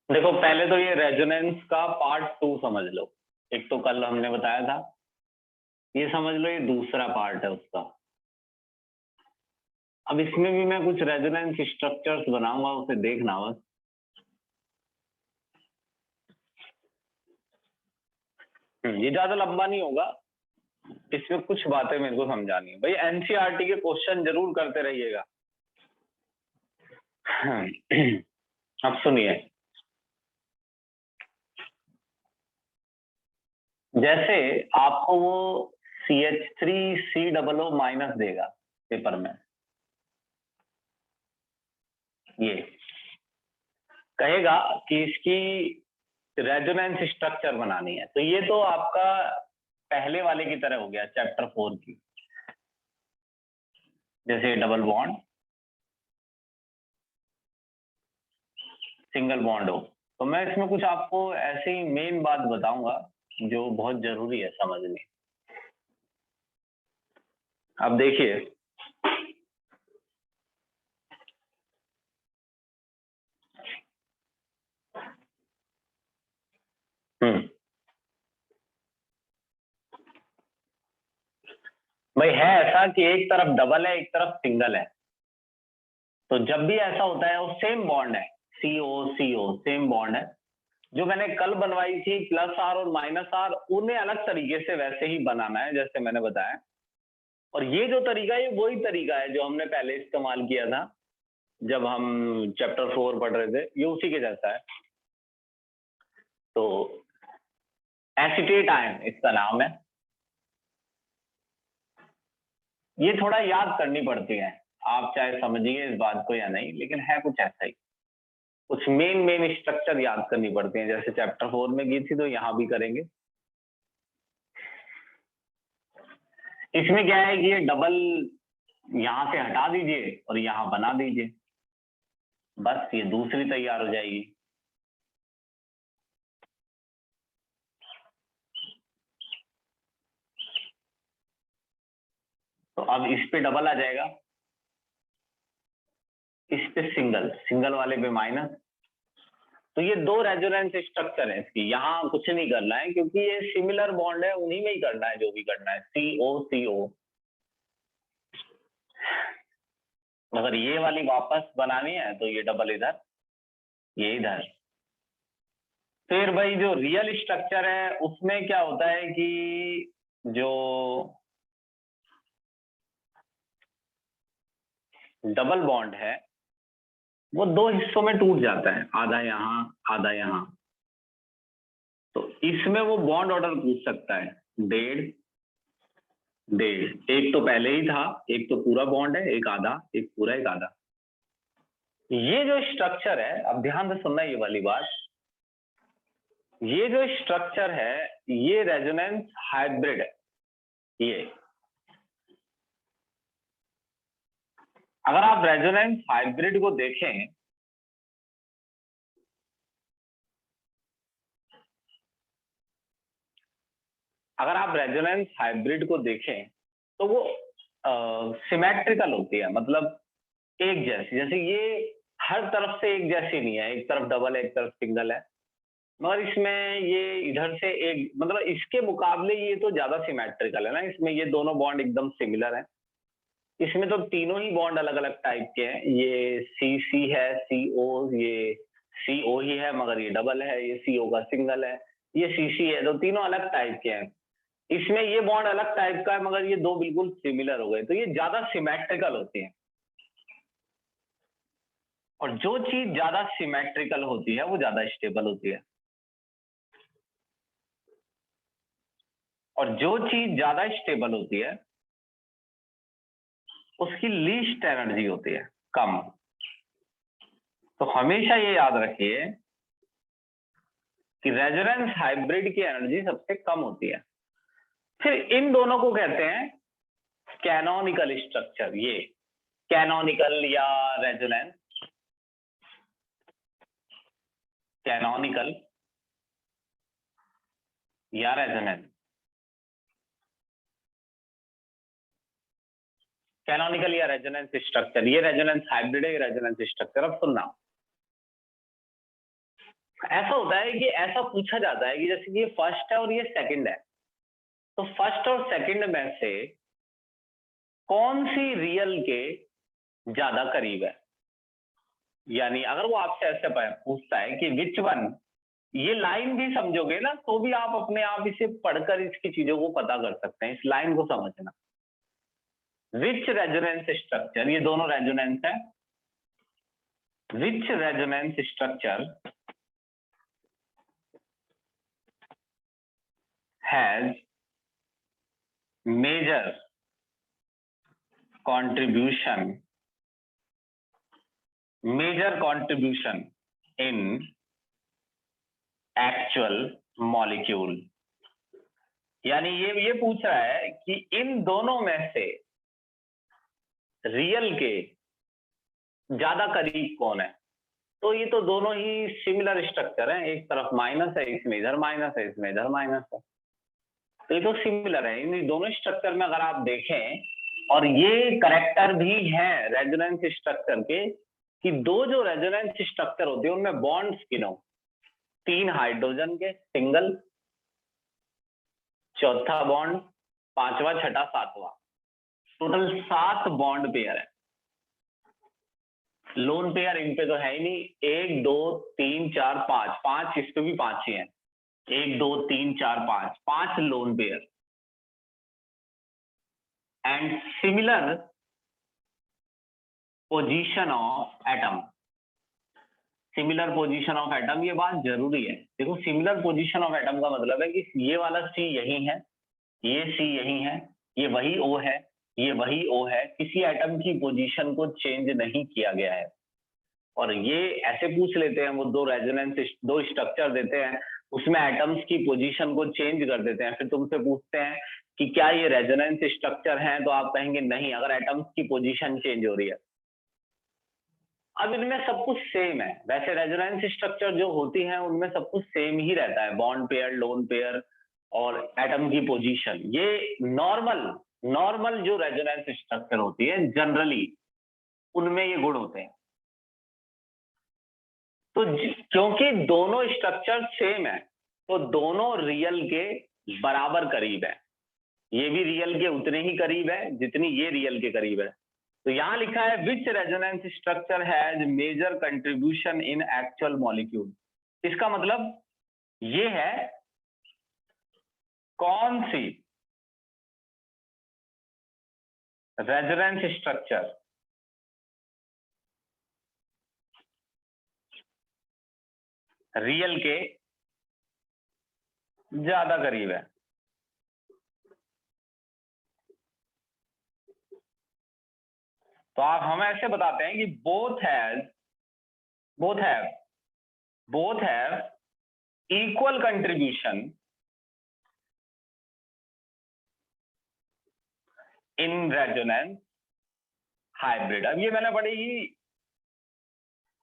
देखो पहले तो ये रेजोनेंस का पार्ट 2 समझ लो। एक तो कल हमने बताया था, ये समझ लो ये दूसरा पार्ट है उसका। अब इसमें भी मैं कुछ रेजोनेंस स्ट्रक्चर्स बनाऊंगा, उसे देखना बस। ये ज्यादा लंबा नहीं होगा, इसमें कुछ बातें मेरे को समझानी है। भाई एनसीईआरटी के क्वेश्चन जरूर करते रहिएगा। अब सुनिए, जैसे आपको वो CH3COO माइनस देगा पेपर में, ये कहेगा कि इसकी रेजोनेंस स्ट्रक्चर बनानी है। तो ये तो आपका पहले वाले की तरह हो गया, चैप्टर 4 की। जैसे डबल बॉन्ड, सिंगल बॉन्ड हो, तो मैं इसमें कुछ आपको ऐसी मेन बात बताऊंगा जो बहुत जरूरी है समझनी। अब देखिए, भाई है ऐसा कि एक तरफ डबल है, एक तरफ सिंगल है। तो जब भी ऐसा होता है वो सेम बॉन्ड है, CO सेम बॉन्ड है। जो मैंने कल बनवाई थी प्लस आर और माइनस आर, उन्हें अलग तरीके से वैसे ही बनाना है जैसे मैंने बताया। और ये जो तरीका है, ये वही तरीका है जो हमने पहले इस्तेमाल किया था जब हम चैप्टर 4 पढ़ रहे थे। ये उसी के जैसा है। तो एसीटेट आयन इसका नाम है। ये थोड़ा याद करनी पड़ती है, आप चाहे समझिए इस बात को या नहीं, लेकिन है कुछ ऐसा ही। कुछ मेन स्ट्रक्चर याद करनी पड़ती है, जैसे चैप्टर 4 में की थी तो यहां भी करेंगे। इसमें क्या है कि ये डबल यहां से हटा दीजिए और यहां बना दीजिए, बस ये दूसरी तैयार हो जाएगी। तो अब इस पे डबल आ जाएगा, इस पे सिंगल, सिंगल वाले पे माइनस। तो ये दो रेजोनेंस स्ट्रक्चर है इसकी, यहाँ कुछ नहीं करना है क्योंकि ये सिमिलर बॉन्ड है, उन्हीं में ही करना है जो भी करना है। CO अगर ये वाली वापस बनानी है तो ये डबल इधर, ये इधर। फिर भाई जो रियल स्ट्रक्चर है उसमें क्या होता है कि जो डबल बॉन्ड है वो दो हिस्सों में टूट जाता है, आधा यहाँ आधा यहाँ। तो इसमें वो बॉन्ड ऑर्डर पूछ सकता है, डेढ़ डेढ़। एक तो पहले ही था, एक तो पूरा बॉन्ड है, एक आधा, एक पूरा एक आधा। ये जो स्ट्रक्चर है, अब ध्यान से सुनना ये वाली बात, ये जो स्ट्रक्चर है ये रेजोनेंस हाइब्रिड है। ये अगर आप रेजोनेंस हाइब्रिड को देखें, अगर आप रेजोनेंस हाइब्रिड को देखें तो वो सिमेट्रिकल होती है, मतलब एक जैसी। जैसे ये हर तरफ से एक जैसी नहीं है, एक तरफ डबल है एक तरफ सिंगल है, मगर इसमें ये इधर से एक, मतलब इसके मुकाबले ये तो ज्यादा सिमेट्रिकल है ना। इसमें ये दोनों बॉन्ड एकदम सिमिलर है। इसमें तो तीनों ही बॉन्ड अलग अलग टाइप के हैं। ये C है, CO, ये CO ही है मगर ये डबल है, ये CO का सिंगल है, ये CC है। तो तीनों अलग टाइप के हैं। इसमें ये बॉन्ड अलग टाइप का है मगर ये दो बिल्कुल सिमिलर हो गए, तो ये ज्यादा सिमेट्रिकल होती है। और जो चीज ज्यादा सिमेट्रिकल होती है वो ज्यादा स्टेबल होती है, और जो चीज ज्यादा स्टेबल होती है उसकी लीस्ट एनर्जी होती है कम। तो हमेशा ये याद रखिए कि रेजोनेंस हाइब्रिड की एनर्जी सबसे कम होती है। फिर इन दोनों को कहते हैं कैनोनिकल स्ट्रक्चर। ये कैनोनिकल या रेजोनेंस, कैनोनिकल या रेजोनेंस, कैनोनिकल या रेजोनेंस स्ट्रक्चर। ये रेजोनेंस हाइब्रिड है, ये रेजोनेंस स्ट्रक्चर। अब सुनना, ऐसा होता है कि ऐसा पूछा जाता है कि जैसे कि ये फर्स्ट है और ये सेकंड है, तो फर्स्ट और सेकंड में से कौन सी रियल के ज्यादा करीब है। यानी अगर वो आपसे ऐसे पूछता है कि विच वन, ये लाइन भी समझोगे ना तो भी आप अपने आप इसे पढ़कर इसकी चीजों को पता कर सकते हैं, इस लाइन को समझना। विच रेजोनेंस स्ट्रक्चर, ये दोनों रेजोनेंस है, which resonance structure has major contribution in actual molecule। यानी ये पूछ रहा है कि इन दोनों में से रियल के ज्यादा करीब कौन है। तो ये तो दोनों ही सिमिलर स्ट्रक्चर हैं, एक तरफ माइनस है, इसमें इधर माइनस है, इसमें इधर माइनस है, तो ये तो सिमिलर है। इन दोनों स्ट्रक्चर में अगर आप देखें, और ये करेक्टर भी है रेजोनेंस स्ट्रक्चर के, कि दो जो रेजोनेंस स्ट्रक्चर होते हैं उनमें बॉन्ड्स गिनो, 3 हाइड्रोजन के सिंगल, चौथा बॉन्ड, 5वां, 6वां, 7वां, टोटल 7 बॉन्ड पेयर है। लोन पेयर इन पे तो है ही नहीं, 1 2 3 4 5, 5 इस पे भी 5 ही हैं, 1 2 3 4 5, 5 lone pair and similar position of atom. Similar position of atom, ये बात जरूरी है। देखो सिमिलर पोजीशन ऑफ एटम का मतलब है कि ये वाला सी यही है, ये सी यही है, ये वही ओ है, ये वही ओ है, किसी एटम की पोजीशन को चेंज नहीं किया गया है। और ये ऐसे पूछ लेते हैं, वो दो स्ट्रक्चर देते हैं, उसमें एटम्स की पोजीशन को चेंज कर देते हैं, फिर तुमसे पूछते हैं कि क्या ये रेजोनेंस स्ट्रक्चर है, तो आप कहेंगे नहीं, अगर एटम्स की पोजीशन चेंज हो रही है। अब इनमें सब कुछ सेम है, वैसे रेजोनेंस स्ट्रक्चर जो होती है उनमें सब कुछ सेम ही रहता है, बॉन्ड पेयर, लोन पेयर और एटम की पोजीशन। ये नॉर्मल जो रेजोनेंस स्ट्रक्चर होती है जनरली उनमें ये गुण होते हैं। तो क्योंकि दोनों स्ट्रक्चर सेम है तो दोनों रियल के बराबर करीब है, ये भी रियल के उतने ही करीब है जितनी ये रियल के करीब है। तो यहां लिखा है which resonance structure has major contribution in actual molecule. इसका मतलब ये है कौन सी रेजोनेंस स्ट्रक्चर रियल के ज्यादा करीब है। तो आप हम ऐसे बताते हैं कि both have equal contribution in resonance hybrid. अब ये मैंने बड़ी ही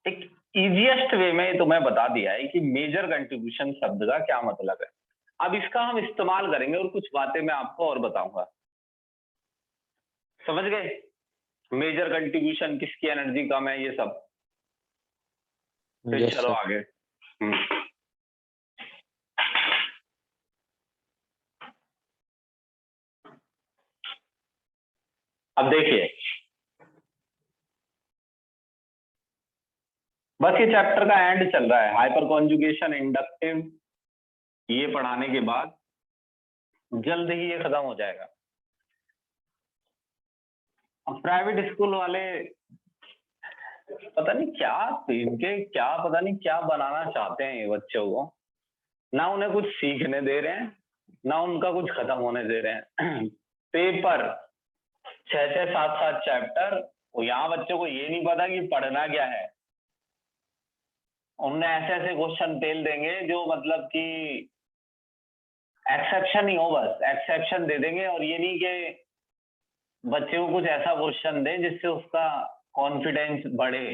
एक इजीएस्ट वे में तुम्हें बता दिया है कि मेजर कंट्रीब्यूशन शब्द का क्या मतलब है। अब इसका हम इस्तेमाल करेंगे और कुछ बातें मैं आपको और बताऊंगा। समझ गए? मेजर कंट्रीब्यूशन, किसकी एनर्जी कम है, ये सब। फिर चलो आगे। अब देखिए, बस ये चैप्टर का एंड चल रहा है, हाइपर कॉन्जुगेशन, इंडक्टिव, ये पढ़ाने के बाद जल्द ही ये खत्म हो जाएगा। अब प्राइवेट स्कूल वाले पता नहीं क्या बनाना चाहते हैं ये बच्चों को, ना उन्हें कुछ सीखने दे रहे हैं ना उनका कुछ खत्म होने दे रहे हैं। पेपर 6 7 चैप्टर, यहाँ बच्चों को ये नहीं पता कि पढ़ना क्या है। उन्हें ऐसे क्वेश्चन पेल देंगे जो मतलब कि एक्सेप्शन ही हो, बस एक्सेप्शन दे देंगे, और ये नहीं कि बच्चे को कुछ ऐसा क्वेश्चन दें जिससे उसका कॉन्फिडेंस बढ़े।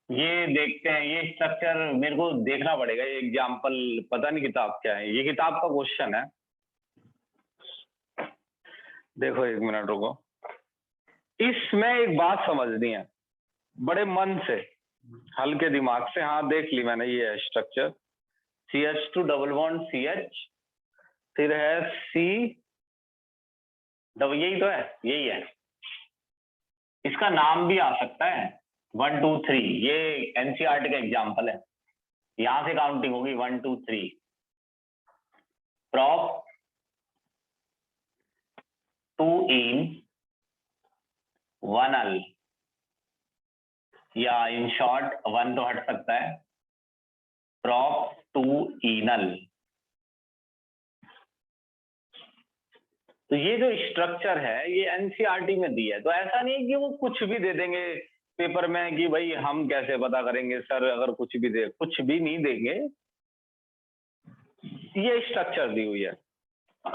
ये देखते हैं, ये स्ट्रक्चर मेरे को देखना पड़ेगा, ये एग्जाम्पल पता नहीं किताब क्या है, ये किताब का क्वेश्चन है। देखो 1 मिनट रुको, इसमें एक बात समझनी है बड़े मन से। हल्के दिमाग से, हाँ देख ली मैंने, ये है structure CH2 double bond CH, फिर है C डबल, यही तो है, यही है। इसका नाम भी आ सकता है 1 2 3, ये एनसीईआरटी का एग्जाम्पल है, यहां से काउंटिंग होगी 1 2 3। प्रॉप 2 इन 1 अल, या इन शॉर्ट 1 तो हट सकता है, प्रॉप 2 इनल। तो ये जो स्ट्रक्चर है ये एनसीईआरटी में दी है, तो ऐसा नहीं कि वो कुछ भी दे देंगे पेपर में कि भाई हम कैसे पता करेंगे सर, अगर कुछ भी दे, कुछ भी नहीं देंगे, ये स्ट्रक्चर दी हुई है।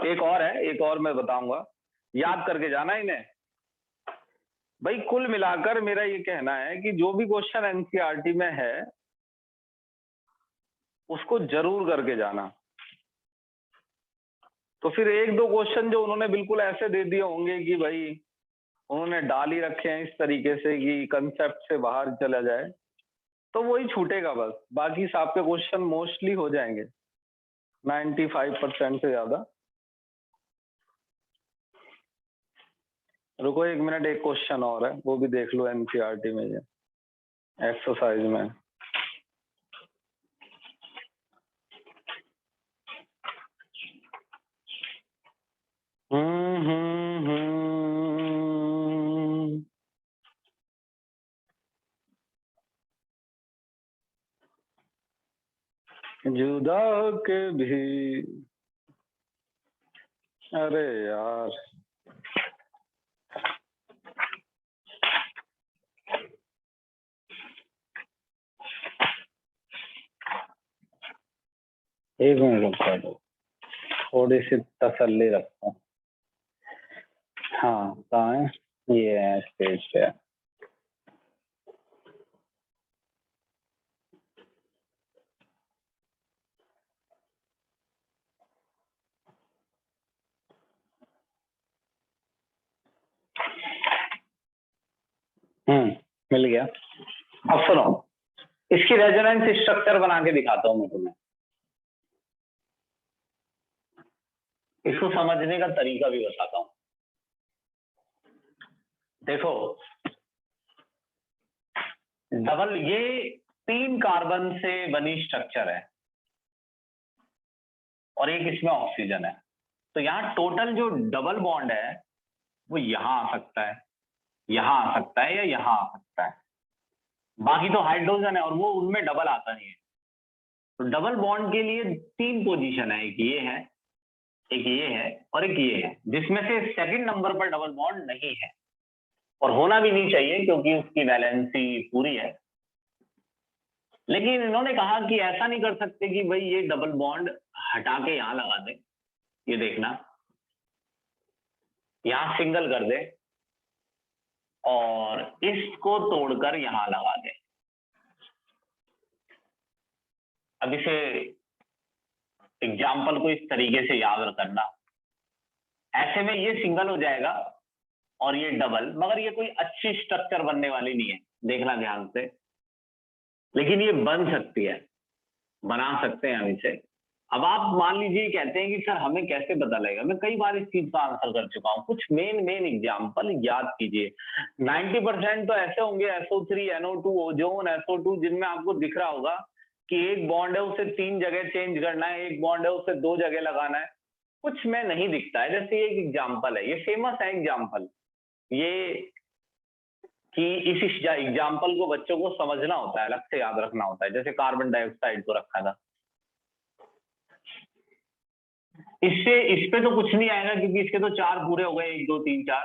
एक और है, एक और मैं बताऊंगा, याद करके जाना इन्हें। भाई कुल मिलाकर मेरा ये कहना है कि जो भी क्वेश्चन एनसीईआरटी में है उसको जरूर करके जाना। तो फिर एक दो क्वेश्चन जो उन्होंने बिल्कुल ऐसे दे दिए होंगे कि भाई उन्होंने डाल ही रखे हैं इस तरीके से कि कंसेप्ट से बाहर चला जाए, तो वही छूटेगा बस, बाकी सब के क्वेश्चन मोस्टली हो जाएंगे 95% से ज्यादा। रुको 1 मिनट, एक क्वेश्चन और है वो भी देख लो एनसीईआरटी में, ये एक्सरसाइज में। हम्म हम्म हम्म जुदा के भी, अरे यार एक मिनट रुकता दो, थोड़ी सी तसल्ली रखता हूँ। हाँ कहाँ है, ये है स्टेज पे है। मिल गया। अब सुनो, इसकी रेजोनेंस स्ट्रक्चर बना के दिखाता हूँ मैं तुम्हें, इसको समझने का तरीका भी बताता हूँ। देखो डबल, ये 3 कार्बन से बनी स्ट्रक्चर है और एक इसमें ऑक्सीजन है, तो यहाँ टोटल जो डबल बॉन्ड है वो यहाँ आ सकता है, यहाँ आ सकता है, या यहाँ आ सकता है। बाकी तो हाइड्रोजन है और वो उनमें डबल आता नहीं है। तो डबल बॉन्ड के लिए 3 पोजीशन है, एक ये है, एक ये है और एक ये है, जिसमें से सेकंड नंबर पर डबल बॉन्ड नहीं है और होना भी नहीं चाहिए क्योंकि उसकी वैलेंसी पूरी है। लेकिन इन्होंने कहा कि ऐसा नहीं कर सकते कि भाई ये डबल बॉन्ड हटा के यहां लगा दे, ये देखना, यहां सिंगल कर दे और इसको तोड़कर यहां लगा दे। अब इसे एग्जाम्पल को इस तरीके से याद करना, ऐसे में ये सिंगल हो जाएगा और ये डबल, मगर ये कोई अच्छी स्ट्रक्चर बनने वाली नहीं है, देखना ध्यान से। लेकिन ये बन सकती है, बना सकते हैं हम इसे। अब आप मान लीजिए कहते हैं कि सर हमें कैसे पता लगेगा, मैं कई बार इस चीज का आंसर कर चुका हूं, कुछ मेन एग्जाम्पल याद कीजिए। 90% तो ऐसे होंगे SO3 NO2 ओजोन SO2 जिनमें आपको दिख रहा होगा कि एक बॉन्ड है उसे 3 जगह चेंज करना है, एक बॉन्ड है उसे 2 जगह लगाना है। कुछ में नहीं दिखता है, जैसे एक एग्जाम्पल है, ये फेमस है एग्जाम्पल, ये कि इस एग्जाम्पल को बच्चों को समझना होता है, अलग से याद रखना होता है। जैसे कार्बन डाइऑक्साइड को रखा था, इससे इस पे तो कुछ नहीं आएगा क्योंकि इसके तो 4 पूरे हो गए, 1 2 3 4,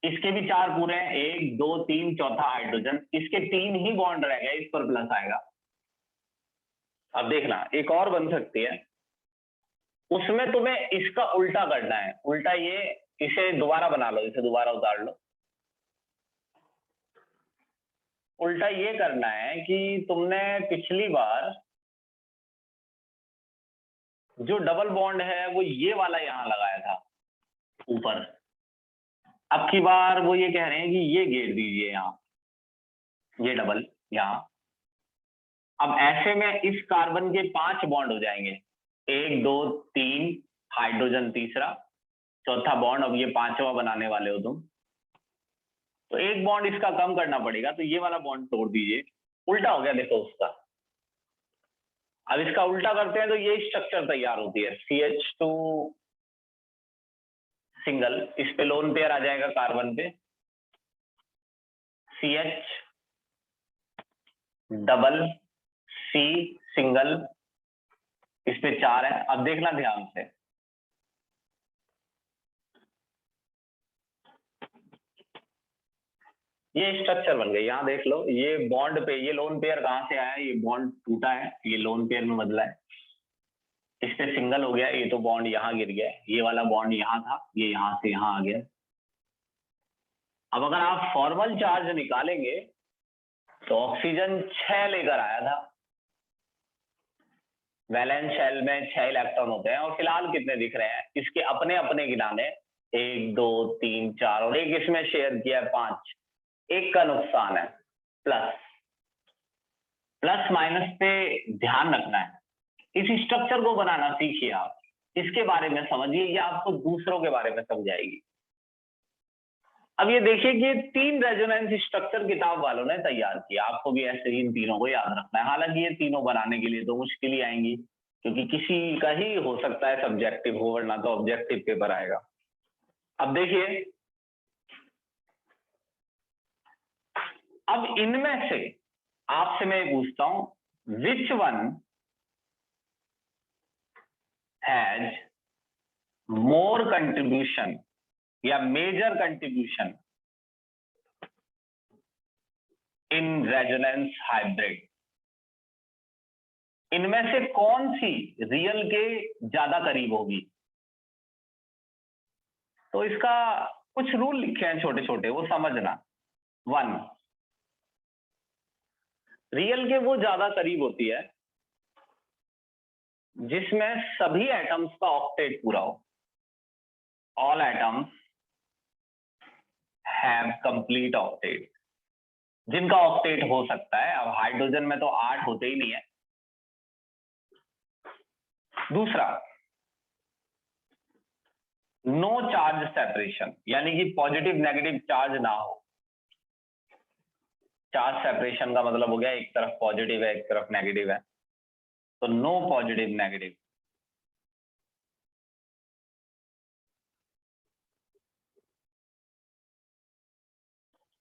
इसके भी 4 पूरे हैं, 1 2 3, चौथा हाइड्रोजन, इसके 3 ही बॉन्ड रह गए, इस पर प्लस आएगा। अब देखना एक और बन सकती है, उसमें तुम्हें इसका उल्टा करना है, उल्टा ये, इसे दोबारा बना लो, इसे दोबारा उतार लो। उल्टा ये करना है कि तुमने पिछली बार जो डबल बॉन्ड है वो ये वाला यहां लगाया था ऊपर, अब की बार वो ये कह रहे हैं कि ये घेर दीजिए यहां, ये डबल, यहाँ। अब ऐसे में इस कार्बन के 5 बॉन्ड हो जाएंगे, 1 2 3, हाइड्रोजन तीसरा, चौथा बॉन्ड। अब ये 5वां बनाने वाले हो तुम, तो एक बॉन्ड इसका कम करना पड़ेगा, तो ये वाला बॉन्ड तोड़ दीजिए। उल्टा हो गया देखो उसका। अब इसका उल्टा करते हैं तो ये स्ट्रक्चर तैयार होती है, CH2 सिंगल, इस पे लोन पेयर आ जाएगा कार्बन पे, CH डबल, C सिंगल, इस पे 4 है। अब देखना ध्यान से, ये स्ट्रक्चर बन गई। यहां देख लो, ये बॉन्ड पे ये लोन पेयर कहां से आया, ये बॉन्ड टूटा है, ये लोन पेयर में बदला है, इस पे सिंगल हो गया, ये तो बॉन्ड यहां गिर गया, ये वाला बॉन्ड यहां था, ये यहां से यहां आ गया। अब अगर आप फॉर्मल चार्ज निकालेंगे तो ऑक्सीजन 6 लेकर आया था, वैलेंस शेल में 6 इलेक्ट्रॉन होते हैं, और फिलहाल कितने दिख रहे हैं इसके अपने अपने गिनाने, 1 2 3 4, और एक इसमें शेयर किया है 5, एक का नुकसान है। प्लस प्लस माइनस पे ध्यान रखना है, इस स्ट्रक्चर को बनाना सीखिए आप, इसके बारे में समझिए, ये आपको दूसरों के बारे में समझाएगी। अब ये देखिए कि 3 रेजोनेंस स्ट्रक्चर किताब वालों ने तैयार किया, आपको भी ऐसे ही इन तीनों को याद रखना है। हालांकि ये तीनों बनाने के लिए तो मुश्किल ही आएंगी, क्योंकि किसी का ही हो सकता है सब्जेक्टिव हो, वरना तो ऑब्जेक्टिव पेपर आएगा। अब देखिए, अब इनमें से आपसे मैं पूछता हूं, which one has more contribution या major contribution in resonance hybrid, इनमें से कौन सी रियल के ज्यादा करीब होगी? तो इसका कुछ रूल लिखे हैं छोटे छोटे, वो समझना। 1, रियल के वो ज्यादा करीब होती है जिसमें सभी एटम्स का ऑक्टेट पूरा हो, all atoms have complete octet, जिनका ऑक्टेट हो सकता है। अब हाइड्रोजन में तो 8 होते ही नहीं है। दूसरा, नो चार्ज सेपरेशन, यानी कि पॉजिटिव नेगेटिव चार्ज ना हो। चार्ज सेपरेशन का मतलब हो गया एक तरफ पॉजिटिव है एक तरफ नेगेटिव है, तो no positive negative.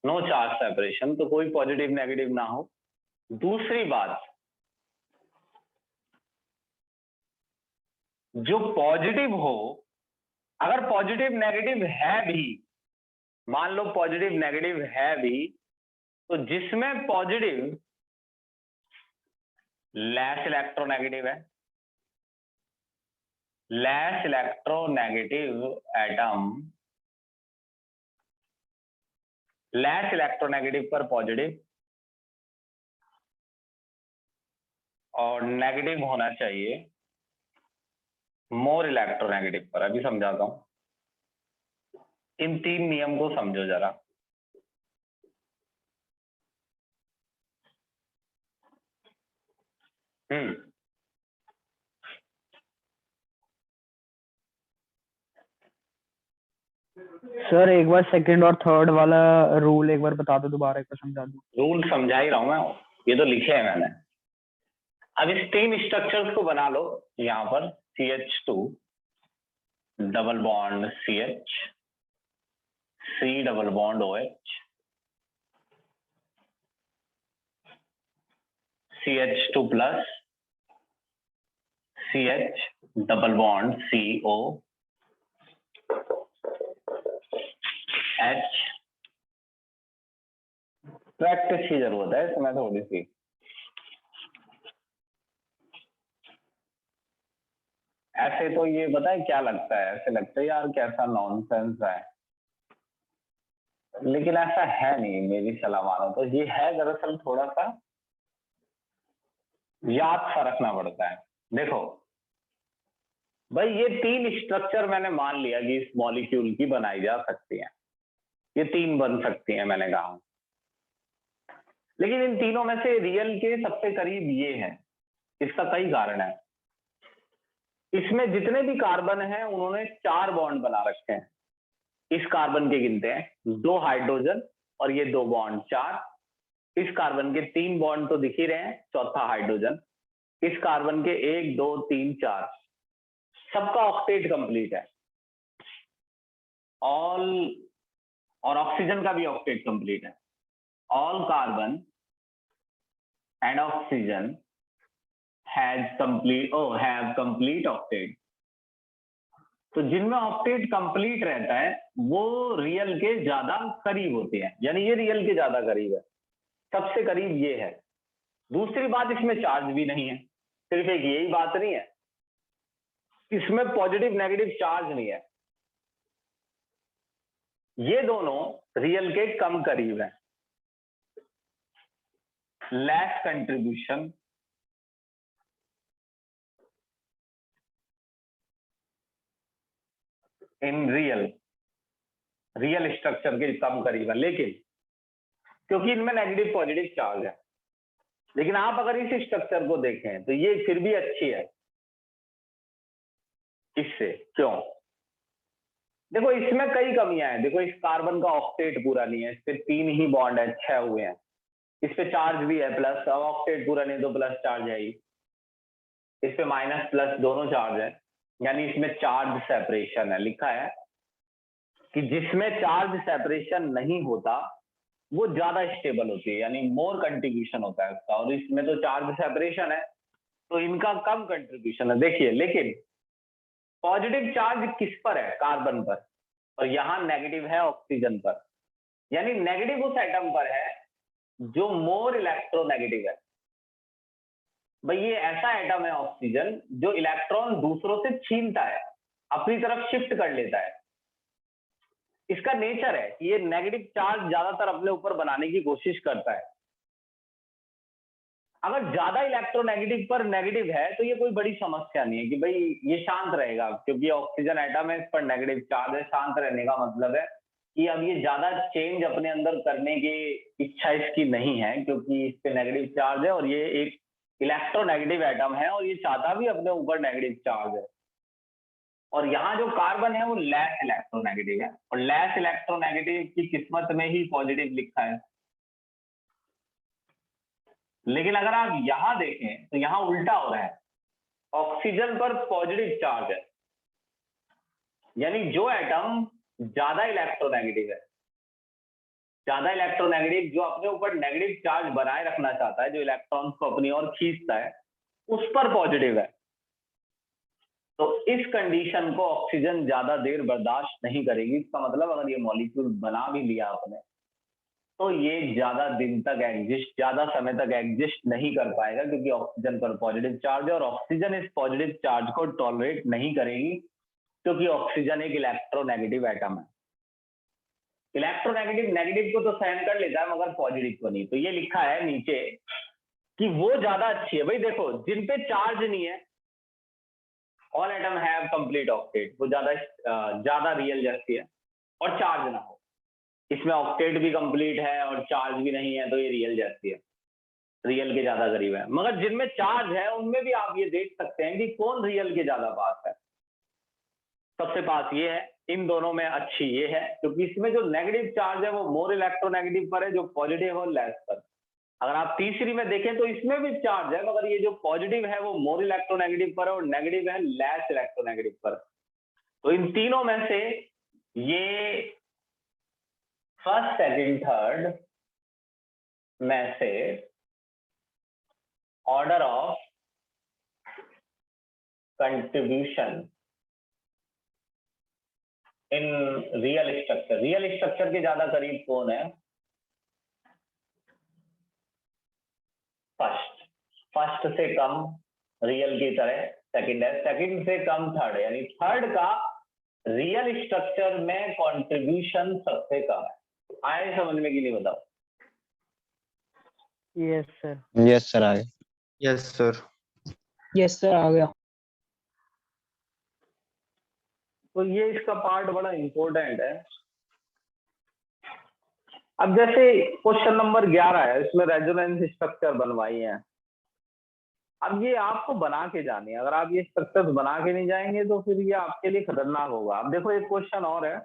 No charge separation, तो कोई पॉजिटिव नेगेटिव ना हो। दूसरी बात, जो पॉजिटिव हो, अगर पॉजिटिव नेगेटिव है भी, मान लो पॉजिटिव नेगेटिव है भी, तो जिसमें पॉजिटिव लेस इलेक्ट्रोनेगेटिव है, less electronegative atom, less electronegative पर पॉजिटिव, और नेगेटिव होना चाहिए मोर इलेक्ट्रोनेगेटिव पर। अभी समझाता हूं, इन 3 नियम को समझो जरा। सर एक बार सेकंड और थर्ड वाला रूल एक बार बता दो, दोबारा एक बार समझा दो। रूल समझा ही रहा हूं मैं, ये तो लिखे हैं मैंने। अब इस 3 स्ट्रक्चर्स को बना लो। यहां पर CH2 double bond CH, C double bond OH, CH2 plus CH double bond CO, H। Practice की जरूरत है इसमें थोड़ी सी। ऐसे तो ये पता है क्या लगता है, ऐसे लगता है यार कैसा नॉनसेंस है, लेकिन ऐसा है नहीं। मेरी सलाह मानो तो ये है दरअसल थोड़ा सा याद सा रखना पड़ता है। देखो भाई, ये 3 स्ट्रक्चर मैंने मान लिया कि इस मॉलिक्यूल की बनाई जा सकती है, ये 3 बन सकती है मैंने कहा। लेकिन इन तीनों में से रियल के सबसे करीब ये है। इसका कई कारण है। इसमें जितने भी कार्बन हैं उन्होंने 4 बॉन्ड बना रखे हैं। इस कार्बन के गिनते हैं 2 हाइड्रोजन और ये 2 बॉन्ड 4। इस कार्बन के 3 बॉन्ड तो दिख ही रहे हैं, चौथा हाइड्रोजन। इस कार्बन के 1 2 3 4 सबका ऑक्टेट कंप्लीट है। ऑल, और ऑक्सीजन का भी ऑक्टेट कंप्लीट है। All carbon and oxygen have complete octet. तो जिनमें ऑक्टेट कंप्लीट रहता है वो रियल के ज्यादा करीब होते हैं, यानी ये रियल के ज्यादा करीब है। सबसे करीब ये है। दूसरी बात, इसमें चार्ज भी नहीं है। सिर्फ एक यही बात नहीं है, इसमें पॉजिटिव नेगेटिव चार्ज नहीं है। ये दोनों रियल के कम करीब है। Less contribution in real structure के कम करीब है, लेकिन क्योंकि इनमें नेगेटिव पॉजिटिव चार्ज है। लेकिन आप अगर इस स्ट्रक्चर को देखें तो ये फिर भी अच्छी है इससे। क्यों? देखो इसमें कई कमियां हैं। देखो इस कार्बन का ऑक्टेट पूरा नहीं है, इस पे 3 ही बॉन्ड है, 6 हुए हैं। इस पे चार्ज भी है प्लस, अब ऑक्टेट पूरा नहीं तो प्लस चार्ज है ही। इस पे माइनस प्लस दोनों चार्ज है, यानी इसमें चार्ज सेपरेशन है। लिखा है कि जिसमें चार्ज सेपरेशन नहीं होता वो ज्यादा स्टेबल होती है, यानी मोर कंट्रीब्यूशन होता है उसका। और इसमें तो चार्ज सेपरेशन है तो इनका कम कंट्रीब्यूशन है। देखिए, लेकिन पॉजिटिव चार्ज किस पर है? कार्बन पर, और यहां नेगेटिव है ऑक्सीजन पर। यानी नेगेटिव उस एटम पर है जो मोर इलेक्ट्रोनेगेटिव है। भाई ये ऐसा एटम है ऑक्सीजन जो इलेक्ट्रॉन दूसरों से छीनता है, अपनी तरफ शिफ्ट कर लेता है। इसका नेचर है कि ये नेगेटिव चार्ज ज्यादातर अपने ऊपर बनाने की कोशिश करता है। अगर ज्यादा इलेक्ट्रोनेगेटिव पर नेगेटिव है तो ये कोई बड़ी समस्या नहीं है कि भाई ये शांत रहेगा, क्योंकि ऑक्सीजन एटम है, इस पर नेगेटिव चार्ज है। शांत रहने का मतलब है कि अब ये ज्यादा चेंज अपने अंदर करने की इच्छा इसकी नहीं है, क्योंकि इस पे नेगेटिव चार्ज है और ये एक इलेक्ट्रोनेगेटिव एटम है और ये चाहता भी अपने ऊपर नेगेटिव चार्ज है। और यहाँ जो कार्बन है वो लेस इलेक्ट्रोनेगेटिव है, और लेस इलेक्ट्रोनेगेटिव की किस्मत में ही पॉजिटिव लिखा है। लेकिन अगर आप यहां देखें तो यहां उल्टा हो रहा है, ऑक्सीजन पर पॉजिटिव चार्ज है। यानी जो एटम ज्यादा इलेक्ट्रोनेगेटिव है, ज्यादा इलेक्ट्रोनेगेटिव, जो अपने ऊपर नेगेटिव चार्ज बनाए रखना चाहता है, जो इलेक्ट्रॉन्स को अपनी ओर खींचता है, उस पर पॉजिटिव है। तो इस कंडीशन को ऑक्सीजन ज्यादा देर बर्दाश्त नहीं करेगी। इसका मतलब अगर ये मॉलिक्यूल बना भी लिया आपने तो ये ज्यादा दिन तक ज्यादा समय तक एग्जिस्ट नहीं कर पाएगा, क्योंकि ऑक्सीजन पर पॉजिटिव चार्ज है और ऑक्सीजन इस पॉजिटिव चार्ज को टॉलरेट नहीं करेगी, क्योंकि ऑक्सीजन एक इलेक्ट्रोनेगेटिव एटम है। इलेक्ट्रोनेगेटिव नेगेटिव को तो सहन कर लेता है मगर पॉजिटिव को नहीं। तो ये लिखा है नीचे कि वो ज्यादा अच्छी है। भाई देखो, जिन पे चार्ज नहीं है, all atom have complete octet, वो ज्यादा रियल जैसी है। और चार्ज ना हो, इसमें ऑक्टेट भी कंप्लीट है और चार्ज भी नहीं है, तो ये रियल जैसी है, रियल के ज्यादा करीब है। मगर जिनमें चार्ज है उनमें भी आप ये देख सकते हैं कि कौन रियल के ज्यादा पास है। सबसे पास ये है, इन दोनों में अच्छी ये है, क्योंकि इसमें जो नेगेटिव चार्ज है वो मोर इलेक्ट्रोनेगेटिव पर है, जो पॉजिटिव और लेस पर। अगर आप तीसरी में देखें तो इसमें भी चार्ज है, मगर ये जो पॉजिटिव है वो मोर इलेक्ट्रोनेगेटिव पर है और नेगेटिव है लेस इलेक्ट्रोनेगेटिव पर। तो इन तीनों में से ये फर्स्ट सेकंड थर्ड में से order of contribution in real structure के ज्यादा करीब कौन है? फर्स्ट से कम रियल की तरह सेकंड है, सेकंड से कम थर्ड है, यानी थर्ड का रियल स्ट्रक्चर में कंट्रीब्यूशन सबसे कम है। आए समझ में कि नहीं बताओ? Yes sir. यस सर, आ गया। Yes sir. यस सर, आ गया। तो ये इसका पार्ट बड़ा इंपॉर्टेंट है। अब जैसे क्वेश्चन नंबर 11 है, इसमें रेजोनेंस स्ट्रक्चर बनवाई है। अब ये आपको बना के जानी है, अगर आप ये स्ट्रक्चर बना के नहीं जाएंगे तो फिर ये आपके लिए खतरनाक होगा। अब देखो एक क्वेश्चन और है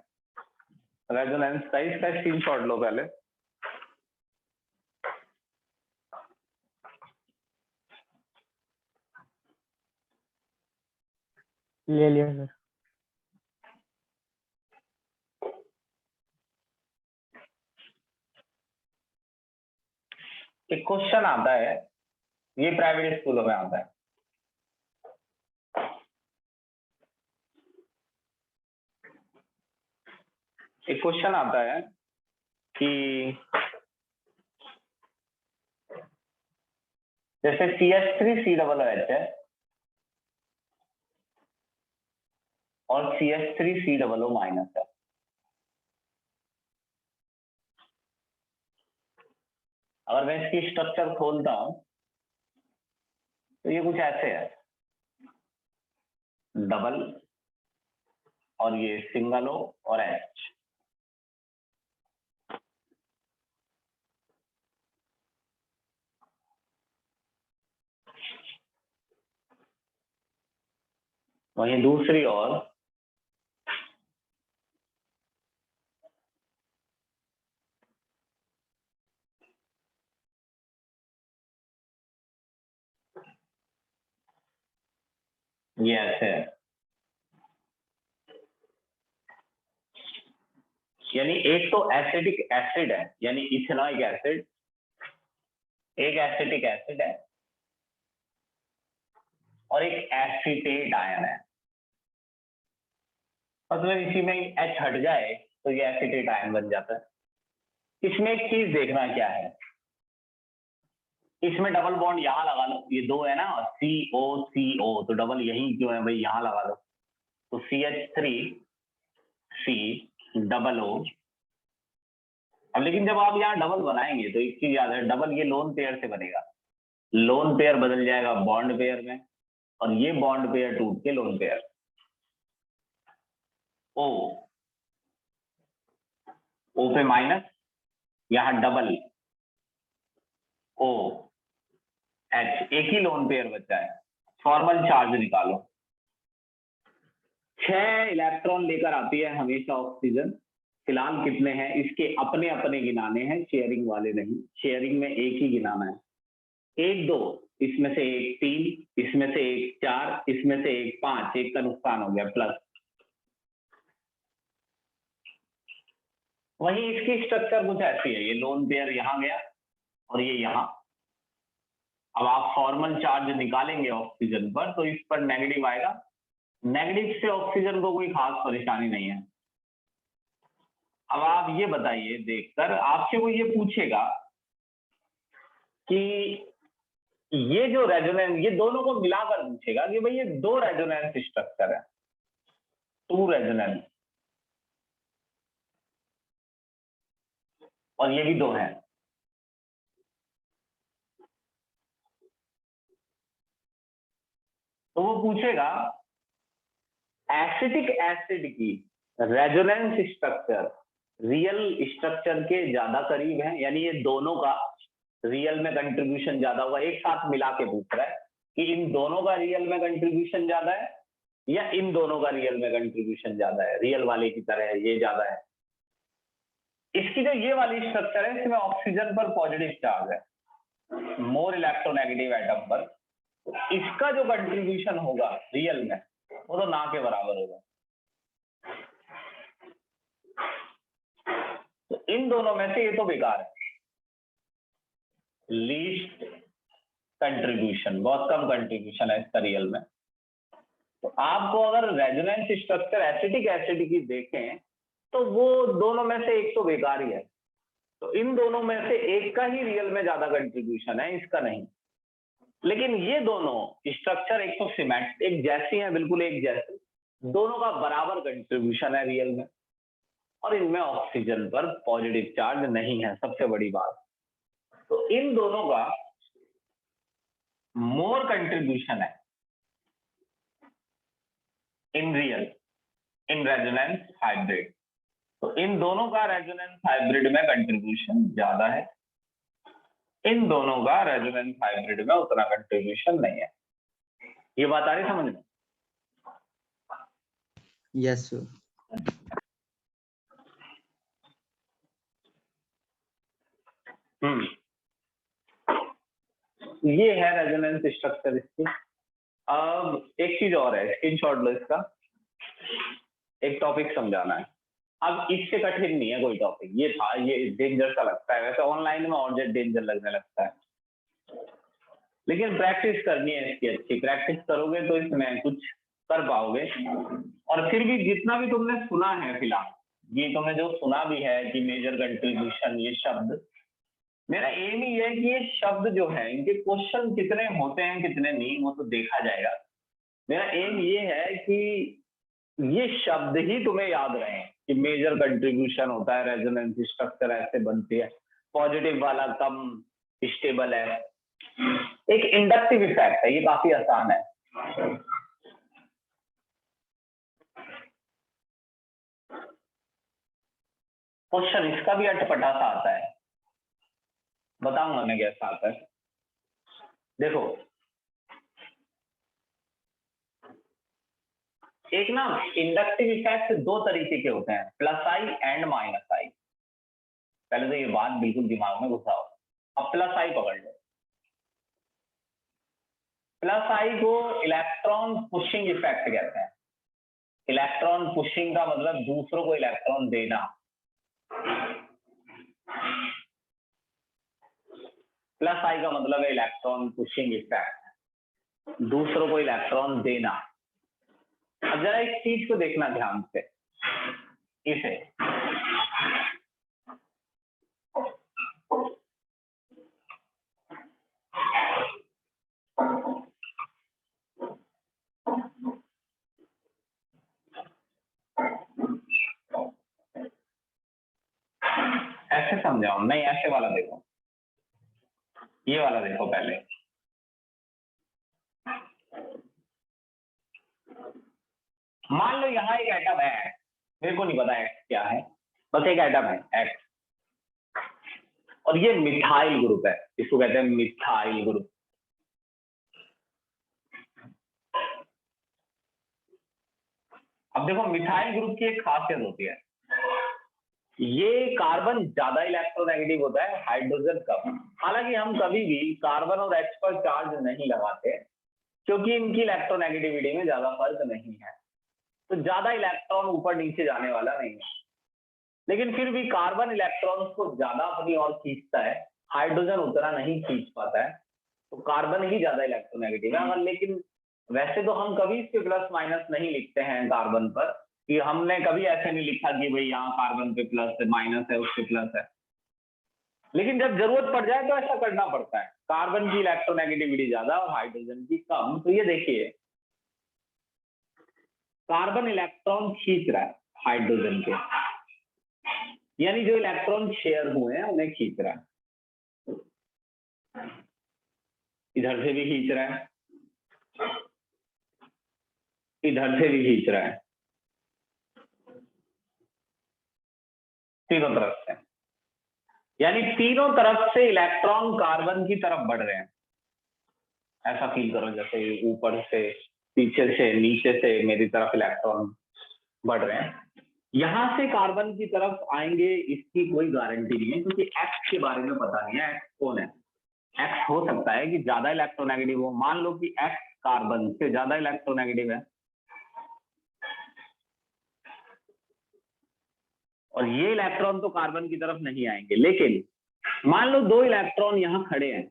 रेजोनेंस का, इसका स्क्रीनशॉट लो पहले। ले लिया सर। एक क्वेश्चन आता है, ये प्राइवेट स्कूलों में आता है। एक क्वेश्चन आता है कि जैसे CH3COOH है और CH3COO माइनस है। अगर मैं इसकी स्ट्रक्चर खोलता हूं तो ये कुछ ऐसे है, डबल और ये सिंगल O और H। वहीं दूसरी ओर ये ऐसे है, यानी एक तो एसिटिक एसिड है यानी इथेनॉइक एसिड, एक एसिटिक एसिड है और एक एसीटेट आयन है। मतलब इसी में H हट जाए तो ये एसीटेट आयन बन जाता है। इसमें एक चीज देखना क्या है, इसमें डबल बॉन्ड यहां लगा लो, ये दो है ना, CO तो डबल यही क्यों है भाई, यहां लगा लो तो CH3COO। अब लेकिन जब आप यहाँ डबल बनाएंगे तो एक चीज याद है, डबल ये लोन पेयर से बनेगा, लोन पेयर बदल जाएगा बॉन्ड पेयर में और ये बॉन्ड पेयर टूट के लोन पेयर। O पे माइनस, यहाँ डबल OH, एक ही लोन पेयर बचा है। फॉर्मल चार्ज निकालो, 6 इलेक्ट्रॉन लेकर आती है हमेशा ऑक्सीजन। फिलहाल कितने हैं इसके अपने अपने गिनाने हैं, शेयरिंग वाले नहीं। शेयरिंग में एक ही गिनाना है, 1 2, इसमें से एक 3, इसमें से एक 4, इसमें से एक 5, एक का नुकसान हो गया प्लस। वही इसकी स्ट्रक्चर कुछ ऐसी है, ये लोन पेयर यहां गया और ये यहां। अब आप फॉर्मल चार्ज निकालेंगे ऑक्सीजन पर तो इस पर नेगेटिव आएगा, नेगेटिव से ऑक्सीजन को कोई खास परेशानी नहीं है। अब आप ये बताइए, देखकर आपसे वो ये पूछेगा कि ये जो रेजोनेंस, ये दोनों को मिलाकर पूछेगा कि भाई ये 2 रेजोनेंस स्ट्रक्चर है, 2 रेजोनेंस, और ये भी 2 है। तो वो पूछेगा एसिटिक एसिड की रेजोनेंस स्ट्रक्चर रियल स्ट्रक्चर के ज्यादा करीब है, यानी ये दोनों का रियल में कंट्रीब्यूशन ज्यादा होगा। एक साथ मिला के पूछ रहा है कि इन दोनों का रियल में कंट्रीब्यूशन ज्यादा है या इन दोनों का रियल में कंट्रीब्यूशन ज्यादा है, रियल वाले की तरह ये ज्यादा है। इसकी जो ये वाली स्ट्रक्चर है, इसमें ऑक्सीजन पर पॉजिटिव चार्ज है, मोर इलेक्ट्रोनेगेटिव एटम पर, इसका जो कंट्रीब्यूशन होगा रियल में वो तो ना के बराबर होगा। तो इन दोनों में से ये तो बेकार है, लीस्ट कंट्रीब्यूशन, बहुत कम कंट्रीब्यूशन है इसका रियल में। तो आपको अगर रेजोनेंस स्ट्रक्चर एसिटिक एसिड की देखें तो वो दोनों में से एक तो बेकार ही है, तो इन दोनों में से एक का ही रियल में ज्यादा कंट्रीब्यूशन है, इसका नहीं। लेकिन ये दोनों स्ट्रक्चर एक तो सिमेट्रिक, एक जैसी हैं, बिल्कुल एक जैसी, दोनों का बराबर कंट्रीब्यूशन है रियल में, और इनमें ऑक्सीजन पर पॉजिटिव चार्ज नहीं है, सबसे बड़ी बात। तो इन दोनों का मोर कंट्रीब्यूशन है in real, in resonance hybrid. तो इन दोनों का रेजोनेंस हाइब्रिड में कंट्रीब्यूशन ज्यादा है, इन दोनों का रेजोनेंस हाइब्रिड में उतना कंट्रीब्यूशन नहीं है। ये बात आ रही समझ में? Yes sir. ये है रेजोनेंस स्ट्रक्चर इसकी। अब एक चीज और है, स्क्रीनशॉट लो इसका, एक टॉपिक समझाना है। अब इससे कठिन नहीं है कोई टॉपिक, ये था, ये डेंजर सा लगता है, वैसे ऑनलाइन में और डेंजर लगने लगता है, लेकिन प्रैक्टिस करनी है इसकी अच्छी। प्रैक्टिस करोगे तो इसमें कुछ कर पाओगे। और फिर भी जितना भी तुमने सुना है फिलहाल, ये तुमने जो सुना भी है कि मेजर कंट्रीब्यूशन, ये शब्द, मेरा एम ही है कि ये शब्द जो है इनके क्वेश्चन कितने होते हैं कितने नहीं, वो तो देखा जाएगा। मेरा एम ये है कि ये शब्द ही तुम्हें याद रहे कि मेजर कंट्रीब्यूशन होता है, रेजोनेंस स्ट्रक्चर ऐसे बनती है, पॉजिटिव वाला कम स्टेबल है, एक इंडक्टिव इफेक्ट है, ये काफी आसान है। क्वेश्चन इसका भी अटपटा सा आता है, बताऊंगा मैं कैसा आता है। देखो एक ना इंडक्टिव इफेक्ट दो तरीके के होते हैं, प्लस आई एंड माइनस आई। पहले तो ये बात बिल्कुल दिमाग में घुसाओ। अब प्लस आई पकड़ लो। प्लस आई को इलेक्ट्रॉन पुशिंग इफेक्ट कहते हैं। इलेक्ट्रॉन पुशिंग का मतलब दूसरों को इलेक्ट्रॉन देना। प्लस आई का मतलब है इलेक्ट्रॉन पुशिंग इफेक्ट, दूसरों को इलेक्ट्रॉन देना। अब जरा इस चीज को देखना ध्यान से, इसे ऐसे समझाओ, नहीं ऐसे वाला देखो, ये वाला देखो पहले। मान लो यहाँ एक एटम है, मेरे को नहीं पता एक्स क्या है, बस एक एटम है एक्स, और ये मिथाइल ग्रुप है, इसको कहते हैं मिथाइल ग्रुप। अब देखो मिथाइल ग्रुप की एक खासियत होती है, ये कार्बन ज्यादा इलेक्ट्रोनेगेटिव होता है, हाइड्रोजन कम। हालांकि हम कभी भी कार्बन और H पर चार्ज नहीं लगाते क्योंकि इनकी इलेक्ट्रोनेगेटिविटी में ज्यादा फर्क नहीं है, तो ज्यादा इलेक्ट्रॉन ऊपर नीचे जाने वाला नहीं है। लेकिन फिर भी कार्बन इलेक्ट्रॉन्स को ज्यादा अपनी ओर खींचता है, हाइड्रोजन उतना नहीं खींच पाता है, तो कार्बन ही ज्यादा इलेक्ट्रोनेगेटिव है। लेकिन वैसे तो हम कभी इसके प्लस माइनस नहीं लिखते हैं कार्बन पर, कि हमने कभी ऐसे नहीं लिखा कि भाई यहाँ कार्बन पे प्लस है, माइनस है, उसके प्लस है। लेकिन जब जरूरत पड़ जाए तो ऐसा करना पड़ता है, कार्बन की इलेक्ट्रोनेगेटिविटी ज्यादा और हाइड्रोजन की कम। तो ये देखिए कार्बन इलेक्ट्रॉन खींच रहा है हाइड्रोजन के, यानी जो इलेक्ट्रॉन शेयर हुए हैं उन्हें खींच रहा है, इधर से भी खींच रहा है, इधर से भी खींच रहा है, तीनों तरफ से, यानी तीनों तरफ से इलेक्ट्रॉन कार्बन की तरफ बढ़ रहे हैं। ऐसा फील करो जैसे ऊपर से, पीछे से, नीचे से मेरी तरफ इलेक्ट्रॉन बढ़ रहे हैं। यहां से कार्बन की तरफ आएंगे इसकी कोई गारंटी नहीं है, क्योंकि एक्स के बारे में पता नहीं है, एक्स कौन है। एक्स हो सकता है कि ज्यादा इलेक्ट्रोनेगेटिव हो, मान लो कि एक्स कार्बन से ज्यादा इलेक्ट्रोनेगेटिव है, और ये इलेक्ट्रॉन तो कार्बन की तरफ नहीं आएंगे। लेकिन मान लो दो इलेक्ट्रॉन यहां खड़े हैं,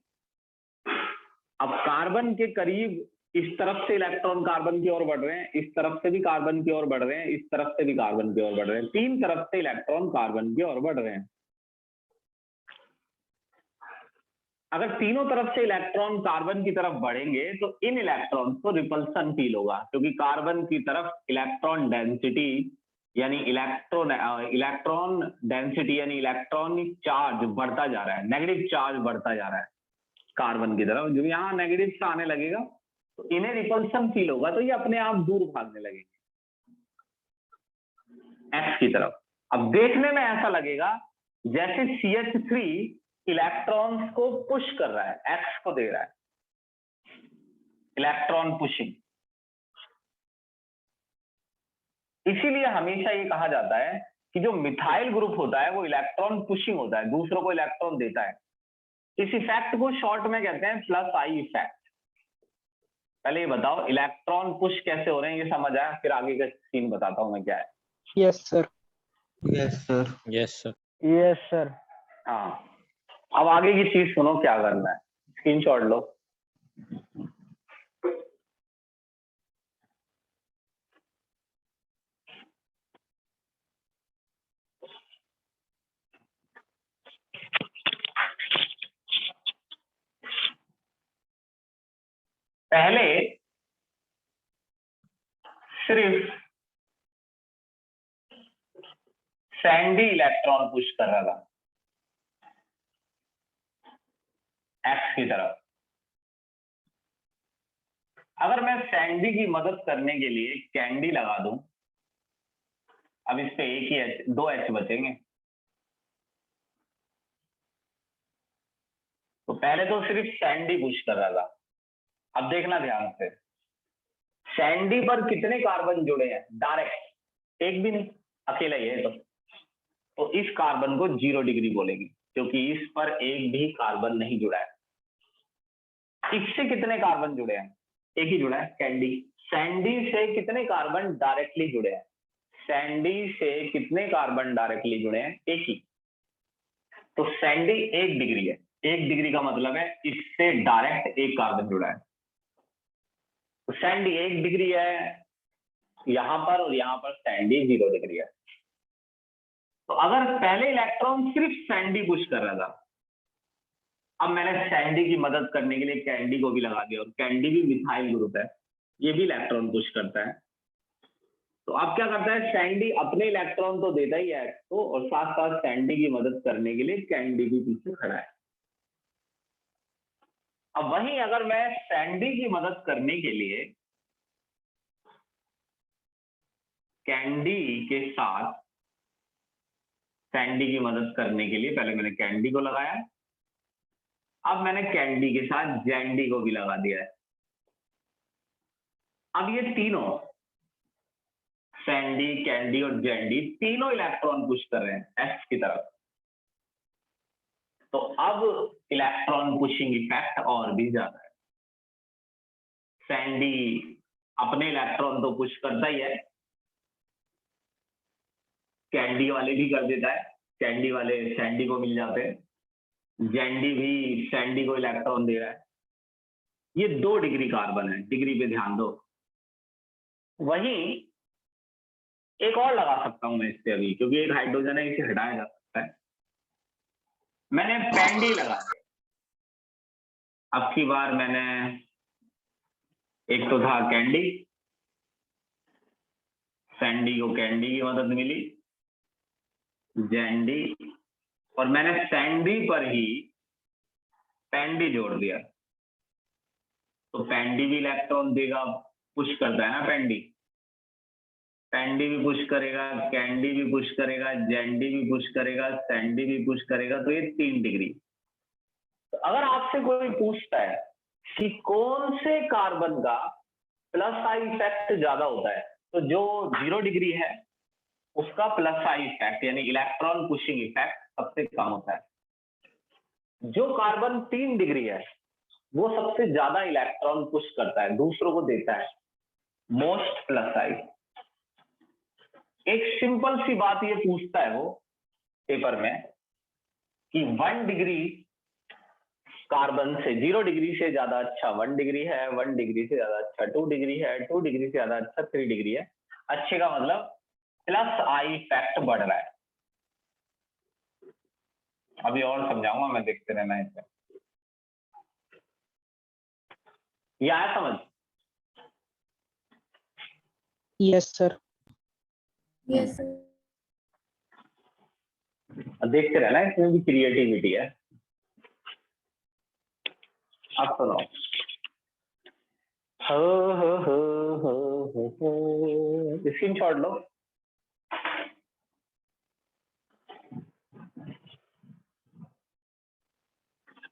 अब कार्बन के करीब इस तरफ से इलेक्ट्रॉन कार्बन की ओर बढ़ रहे हैं, इस तरफ से भी कार्बन की ओर बढ़ रहे हैं, इस तरफ से भी कार्बन की ओर बढ़ रहे हैं, तीन तरफ से इलेक्ट्रॉन कार्बन की ओर बढ़ रहे हैं। अगर तीनों तरफ से इलेक्ट्रॉन कार्बन की तरफ बढ़ेंगे तो इन इलेक्ट्रॉन को रिपल्सन फील होगा, क्योंकि कार्बन की तरफ इलेक्ट्रॉन डेंसिटी यानी इलेक्ट्रॉन डेंसिटी यानी इलेक्ट्रॉनिक चार्ज बढ़ता जा रहा है, नेगेटिव चार्ज बढ़ता जा रहा है कार्बन की तरफ। जो यहाँ नेगेटिव से आने लगेगा तो इन्हें रिपल्सन फील होगा, तो ये अपने आप दूर भागने लगेंगे एक्स की तरफ। अब देखने में ऐसा लगेगा जैसे CH3 इलेक्ट्रॉन्स को पुश कर रहा है, एक्स को दे रहा है, इलेक्ट्रॉन पुशिंग। इसीलिए हमेशा ये कहा जाता है कि जो मिथाइल ग्रुप होता है वो इलेक्ट्रॉन पुशिंग होता है, दूसरों को इलेक्ट्रॉन देता है। इस इफेक्ट को शॉर्ट में कहते हैं प्लस आई इफेक्ट। पहले ये बताओ इलेक्ट्रॉन पुश कैसे हो रहे हैं, ये समझ आया? फिर आगे का सीन बताता हूं मैं क्या है। Yes sir. Yes sir. Yes sir. Yes sir. हाँ, अब आगे की चीज सुनो, क्या करना है, स्क्रीनशॉट लो। पहले सिर्फ सैंडी इलेक्ट्रॉन पुश कर रहा था एक्स की तरफ। अगर मैं सैंडी की मदद करने के लिए कैंडी लगा दूं, अब इस पे एक ही एच, दो एच बचेंगे। तो पहले तो सिर्फ सैंडी पुश कर रहा था। अब देखना ध्यान से, सैंडी पर कितने कार्बन जुड़े हैं डायरेक्ट? एक भी नहीं, अकेला ही है। तो इस कार्बन को 0 डिग्री बोलेंगे, क्योंकि इस पर एक भी कार्बन नहीं जुड़ा है। इससे कितने कार्बन जुड़े हैं? एक ही जुड़ा है, कैंडी। सैंडी से कितने कार्बन डायरेक्टली जुड़े हैं? सैंडी से कितने कार्बन डायरेक्टली जुड़े हैं? एक ही। तो सैंडी 1 डिग्री है। 1 डिग्री का मतलब है इससे डायरेक्ट एक कार्बन जुड़ा है। तो सैंडी 1 डिग्री है यहां पर, और यहां पर सैंडी 0 डिग्री है। तो अगर पहले इलेक्ट्रॉन सिर्फ सैंडी पुश कर रहा था, अब मैंने सैंडी की मदद करने के लिए कैंडी को भी लगा दिया, और कैंडी भी मिथाइल ग्रुप है, ये भी इलेक्ट्रॉन पुश करता है। तो अब क्या करता है, सैंडी अपने इलेक्ट्रॉन तो देता ही है एक्स को, और साथ साथ सैंडी की मदद करने के लिए कैंडी भी पीछे खड़ा है। अब वहीं अगर मैं सैंडी की मदद करने के लिए कैंडी के साथ, सैंडी की मदद करने के लिए पहले मैंने कैंडी को लगाया, अब मैंने कैंडी के साथ जैंडी को भी लगा दिया है। अब ये तीनों, सैंडी, कैंडी और जैंडी, तीनों इलेक्ट्रॉन पुश कर रहे हैं एक्स की तरफ। तो अब इलेक्ट्रॉन पुशिंग इफेक्ट और भी ज्यादा है। सैंडी अपने इलेक्ट्रॉन तो पुश करता ही है, कैंडी वाले भी कर देता है, कैंडी वाले सैंडी को मिल जाते हैं, जैंडी भी सैंडी को इलेक्ट्रॉन दे रहा है। ये 2 डिग्री कार्बन है, डिग्री पे ध्यान दो। वहीं एक और लगा सकता हूं मैं इससे अभी, क्योंकि एक हाइड्रोजन है, इसे हटाया जा सकता है। मैंने पैंडी लगा दिया। अब की बार मैंने, एक तो था कैंडी, सैंडी को कैंडी की मदद मिली, जैंडी, और मैंने सैंडी पर ही पैंडी जोड़ दिया। तो पैंडी भी इलेक्ट्रॉन देगा, पुश करता है ना पैंडी, पैंडी भी पुश करेगा, कैंडी भी पुश करेगा, जैंडी भी पुश करेगा, सैंडी भी पुश करेगा। तो ये 3 डिग्री। तो अगर आपसे कोई पूछता है कि कौन से कार्बन का प्लस आई इफेक्ट ज्यादा होता है, तो जो 0 डिग्री है उसका प्लस आई इफेक्ट यानी इलेक्ट्रॉन पुशिंग इफेक्ट सबसे कम होता है। जो कार्बन 3 डिग्री है वो सबसे ज्यादा इलेक्ट्रॉन पुश करता है, दूसरों को देता है, मोस्ट प्लस आई। एक सिंपल सी बात ये पूछता है वो पेपर में कि 1 डिग्री कार्बन से 0 डिग्री से ज्यादा अच्छा 1 डिग्री है, 1 डिग्री से ज्यादा अच्छा 2 डिग्री है, 2 डिग्री से ज्यादा अच्छा 3 डिग्री है। अच्छे का मतलब प्लस आई इफेक्ट बढ़ रहा है। अभी और समझाऊंगा मैं, देखते रहना इसे। ये आया समझ? Yes sir. Yes sir. देखते रहना, इसमें भी क्रिएटिविटी है। अब सुनो, स्क्रीनशॉट लो।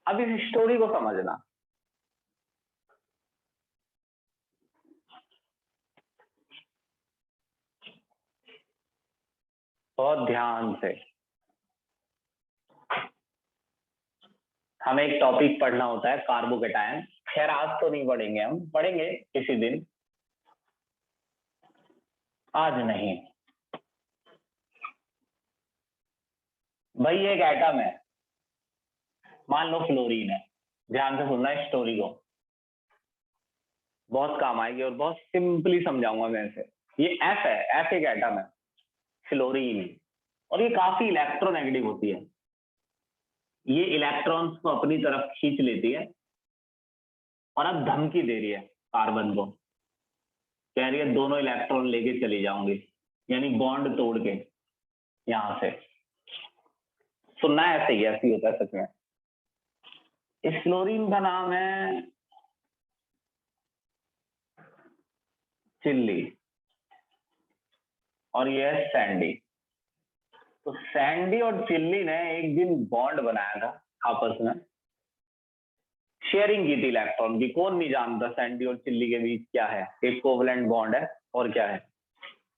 अब इस स्टोरी को समझना, बहुत ध्यान से। हमें एक टॉपिक पढ़ना होता है कार्बोकेटायन, खैर आज तो नहीं पढ़ेंगे, हम पढ़ेंगे किसी दिन, आज नहीं। भाई एक एटम है, मान लो फ्लोरीन है, ध्यान से सुनना इस स्टोरी को, बहुत काम आएगी और बहुत सिंपली समझाऊंगा मैं इसे। ये एफ है, एफ एक एटम है फ्लोरीन, और ये काफी इलेक्ट्रोनेगेटिव होती है। ये इलेक्ट्रॉन्स को अपनी तरफ खींच लेती है और अब धमकी दे रही है कार्बन को, कह रही है दोनों इलेक्ट्रॉन लेके चली जाऊंगी, यानी बॉन्ड तोड़ के यहां से। सुनना है, ऐसे ही ऐसे ही होता है सच में। इस फ्लोरीन का नाम है चिल्ली और ये है सैंडी। तो सैंडी और चिल्ली ने एक दिन बॉन्ड बनाया था आपस में, शेयरिंग की थी इलेक्ट्रॉन की। कौन नहीं जानता सैंडी और चिल्ली के बीच क्या है, एक कोवलेंट बॉन्ड है और क्या है।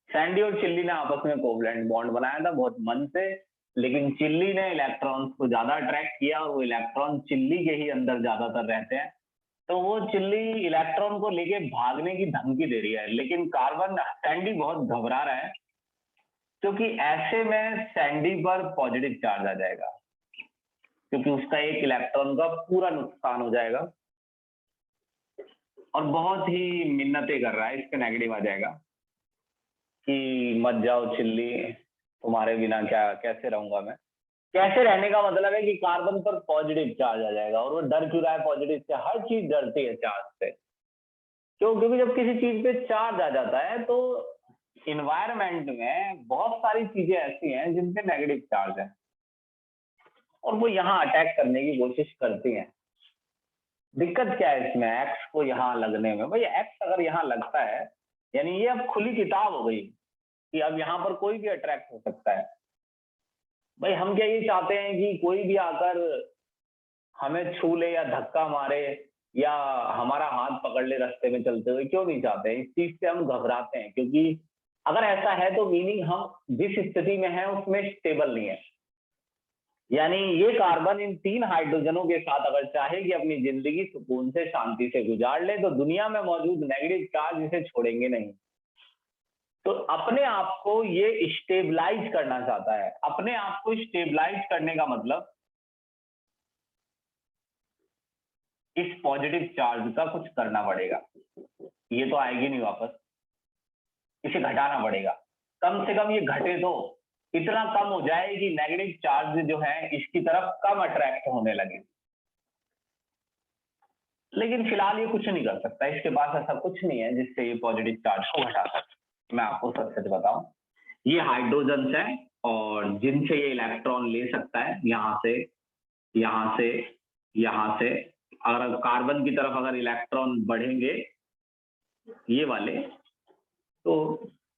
सैंडी और चिल्ली ने आपस में कोवलेंट बॉन्ड बनाया था बहुत मन से, लेकिन चिल्ली ने इलेक्ट्रॉन्स को ज्यादा अट्रैक्ट किया और वो इलेक्ट्रॉन चिल्ली के ही अंदर ज्यादातर रहते हैं। तो वो चिल्ली इलेक्ट्रॉन को लेके भागने की धमकी दे रही है, लेकिन कार्बन सैंडी बहुत घबरा रहा है, क्योंकि ऐसे में सैंडी पर पॉजिटिव चार्ज आ जाएगा, क्योंकि उसका एक इलेक्ट्रॉन का पूरा नुकसान हो जाएगा और बहुत ही मिन्नतें कर रहा है, इसके नेगेटिव आ जाएगा कि मत जाओ चिल्ली, तुम्हारे बिना क्या कैसे रहूंगा मैं। कैसे रहने का मतलब है कि कार्बन पर पॉजिटिव चार्ज आ जाएगा, और वो डर क्यों रहा है पॉजिटिव से? हर चीज डरती है चार्ज से, क्यों? क्योंकि जब किसी चीज पे चार्ज आ जाता है तो इन्वायरमेंट में बहुत सारी चीजें ऐसी हैं जिन पे नेगेटिव चार्ज है और वो यहाँ अटैक करने की कोशिश करती हैं। दिक्कत क्या है इसमें एक्स को यहाँ लगने में? भाई एक्स अगर यहाँ लगता है यानी ये अब खुली किताब हो गई कि अब यहाँ पर कोई भी अट्रैक्ट हो सकता है। भाई हम क्या ये चाहते हैं कि कोई भी आकर हमें छू ले या धक्का मारे या हमारा हाथ पकड़ ले रास्ते में चलते हुए? क्यों नहीं चाहते? इस चीज से हम घबराते हैं, क्योंकि अगर ऐसा है तो मीनिंग हम जिस स्थिति में है उसमें स्टेबल नहीं है। यानी ये कार्बन इन 3 हाइड्रोजनों के साथ अगर चाहे कि अपनी जिंदगी सुकून से शांति से गुजार ले, तो दुनिया में मौजूद नेगेटिव चार्ज इसे छोड़ेंगे नहीं। तो अपने आप को ये स्टेबलाइज करना चाहता है। अपने आप को स्टेबलाइज करने का मतलब इस पॉजिटिव चार्ज का कुछ करना पड़ेगा। ये तो आएगी नहीं वापस, इसे घटाना पड़ेगा। कम से कम ये घटे तो इतना कम हो जाए कि नेगेटिव चार्ज जो है इसकी तरफ कम अट्रैक्ट होने लगे। लेकिन फिलहाल ये कुछ नहीं कर सकता, इसके पास ऐसा कुछ नहीं है जिससे ये पॉजिटिव चार्ज को घटा सके। मैं आपको सच सच बताऊं, ये हाइड्रोजन है और जिनसे ये इलेक्ट्रॉन ले सकता है, यहाँ से यहाँ से यहाँ से। अगर कार्बन की तरफ अगर इलेक्ट्रॉन बढ़ेंगे ये वाले, तो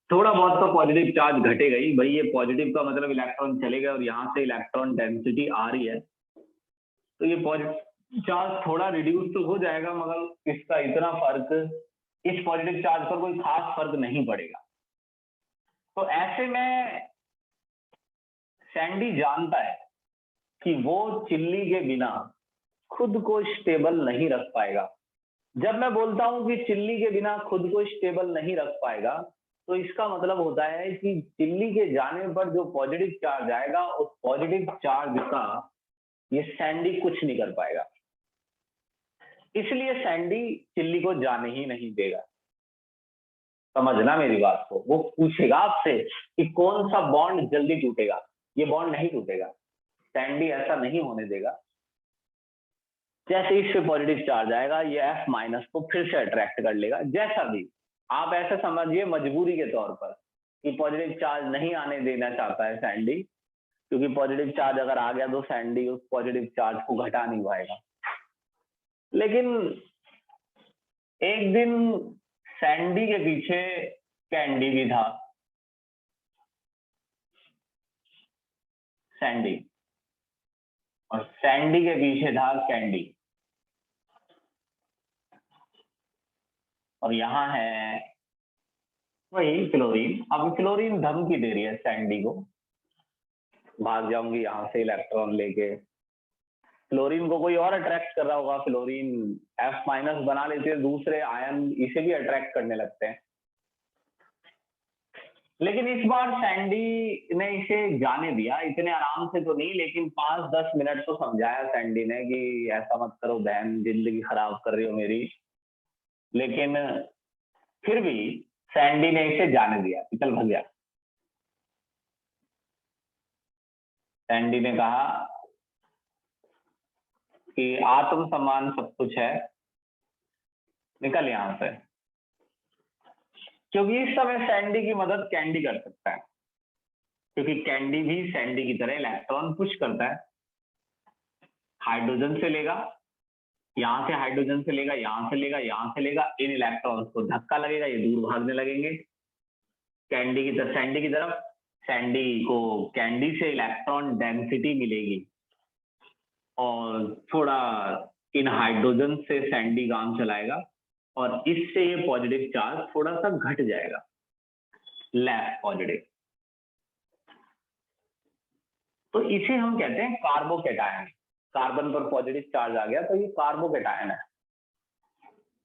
थोड़ा बहुत तो पॉजिटिव चार्ज घटेगा ही। भाई ये पॉजिटिव का मतलब इलेक्ट्रॉन चलेगा और यहाँ से इलेक्ट्रॉन डेंसिटी आ रही है, तो ये पॉजिटिव चार्ज थोड़ा रिड्यूस तो हो जाएगा, मगर इसका इतना फर्क, इस पॉजिटिव चार्ज पर कोई खास फर्क नहीं पड़ेगा। तो ऐसे में सैंडी जानता है कि वो चिल्ली के बिना खुद को स्टेबल नहीं रख पाएगा। जब मैं बोलता हूं कि चिल्ली के बिना खुद को स्टेबल नहीं रख पाएगा, तो इसका मतलब होता है कि चिल्ली के जाने पर जो पॉजिटिव चार्ज आएगा, उस पॉजिटिव चार्ज का ये सैंडी कुछ नहीं कर पाएगा। इसलिए सैंडी चिल्ली को जाने ही नहीं देगा। समझना मेरी बात को। वो पूछेगा आपसे कि कौन सा बॉन्ड जल्दी टूटेगा। ये बॉन्ड नहीं टूटेगा, सैंडी ऐसा नहीं होने देगा। जैसे इस पे पॉजिटिव चार्ज आएगा, ये F माइनस को फिर से अट्रैक्ट कर लेगा। जैसा भी आप ऐसे समझिए मजबूरी के तौर पर कि पॉजिटिव चार्ज नहीं आने देना चाहता है सैंडी, क्योंकि पॉजिटिव चार्ज अगर आ गया तो सैंडी उस पॉजिटिव चार्ज को घटा नहीं पाएगा। लेकिन एक दिन सैंडी के पीछे कैंडी भी था। सैंडी और सैंडी के पीछे था कैंडी, और यहाँ है वही फ्लोरीन। अब फ्लोरीन धमकी दे रही है सैंडी को, भाग जाऊंगी यहाँ से इलेक्ट्रॉन लेके। फ्लोरीन को कोई और अट्रैक्ट कर रहा होगा, फ्लोरीन F- बना लेते हैं, दूसरे आयन इसे भी अट्रैक्ट करने लगते हैं। लेकिन इस बार सैंडी ने इसे जाने दिया, इतने आराम से तो नहीं, लेकिन 5-10 मिनट तो समझाया सैंडी ने कि ऐसा मत करो बहन, जिंदगी खराब कर रही हो मेरी। लेकिन फिर भी सैंडी ने इसे जाने दिया, चल भग गया। सैंडी ने कहा कि आत्म सम्मान सब कुछ है, निकल यहां से। क्योंकि इस समय सैंडी की मदद कैंडी कर सकता है, क्योंकि कैंडी भी सैंडी की तरह इलेक्ट्रॉन पुश करता है। हाइड्रोजन से लेगा, यहां से हाइड्रोजन से लेगा, यहां से लेगा, यहां से लेगा, इन इलेक्ट्रॉन्स को धक्का लगेगा, ये दूर भागने लगेंगे कैंडी की तरफ, सैंडी की तरफ। सैंडी को कैंडी से इलेक्ट्रॉन डेंसिटी मिलेगी और थोड़ा इन हाइड्रोजन से सैंडी काम चलाएगा और इससे ये पॉजिटिव चार्ज थोड़ा सा घट जाएगा, लेफ्ट पॉजिटिव। तो इसे हम कहते हैं कार्बोकैटायन। कार्बन पर पॉजिटिव चार्ज आ गया तो ये कार्बोकैटायन है।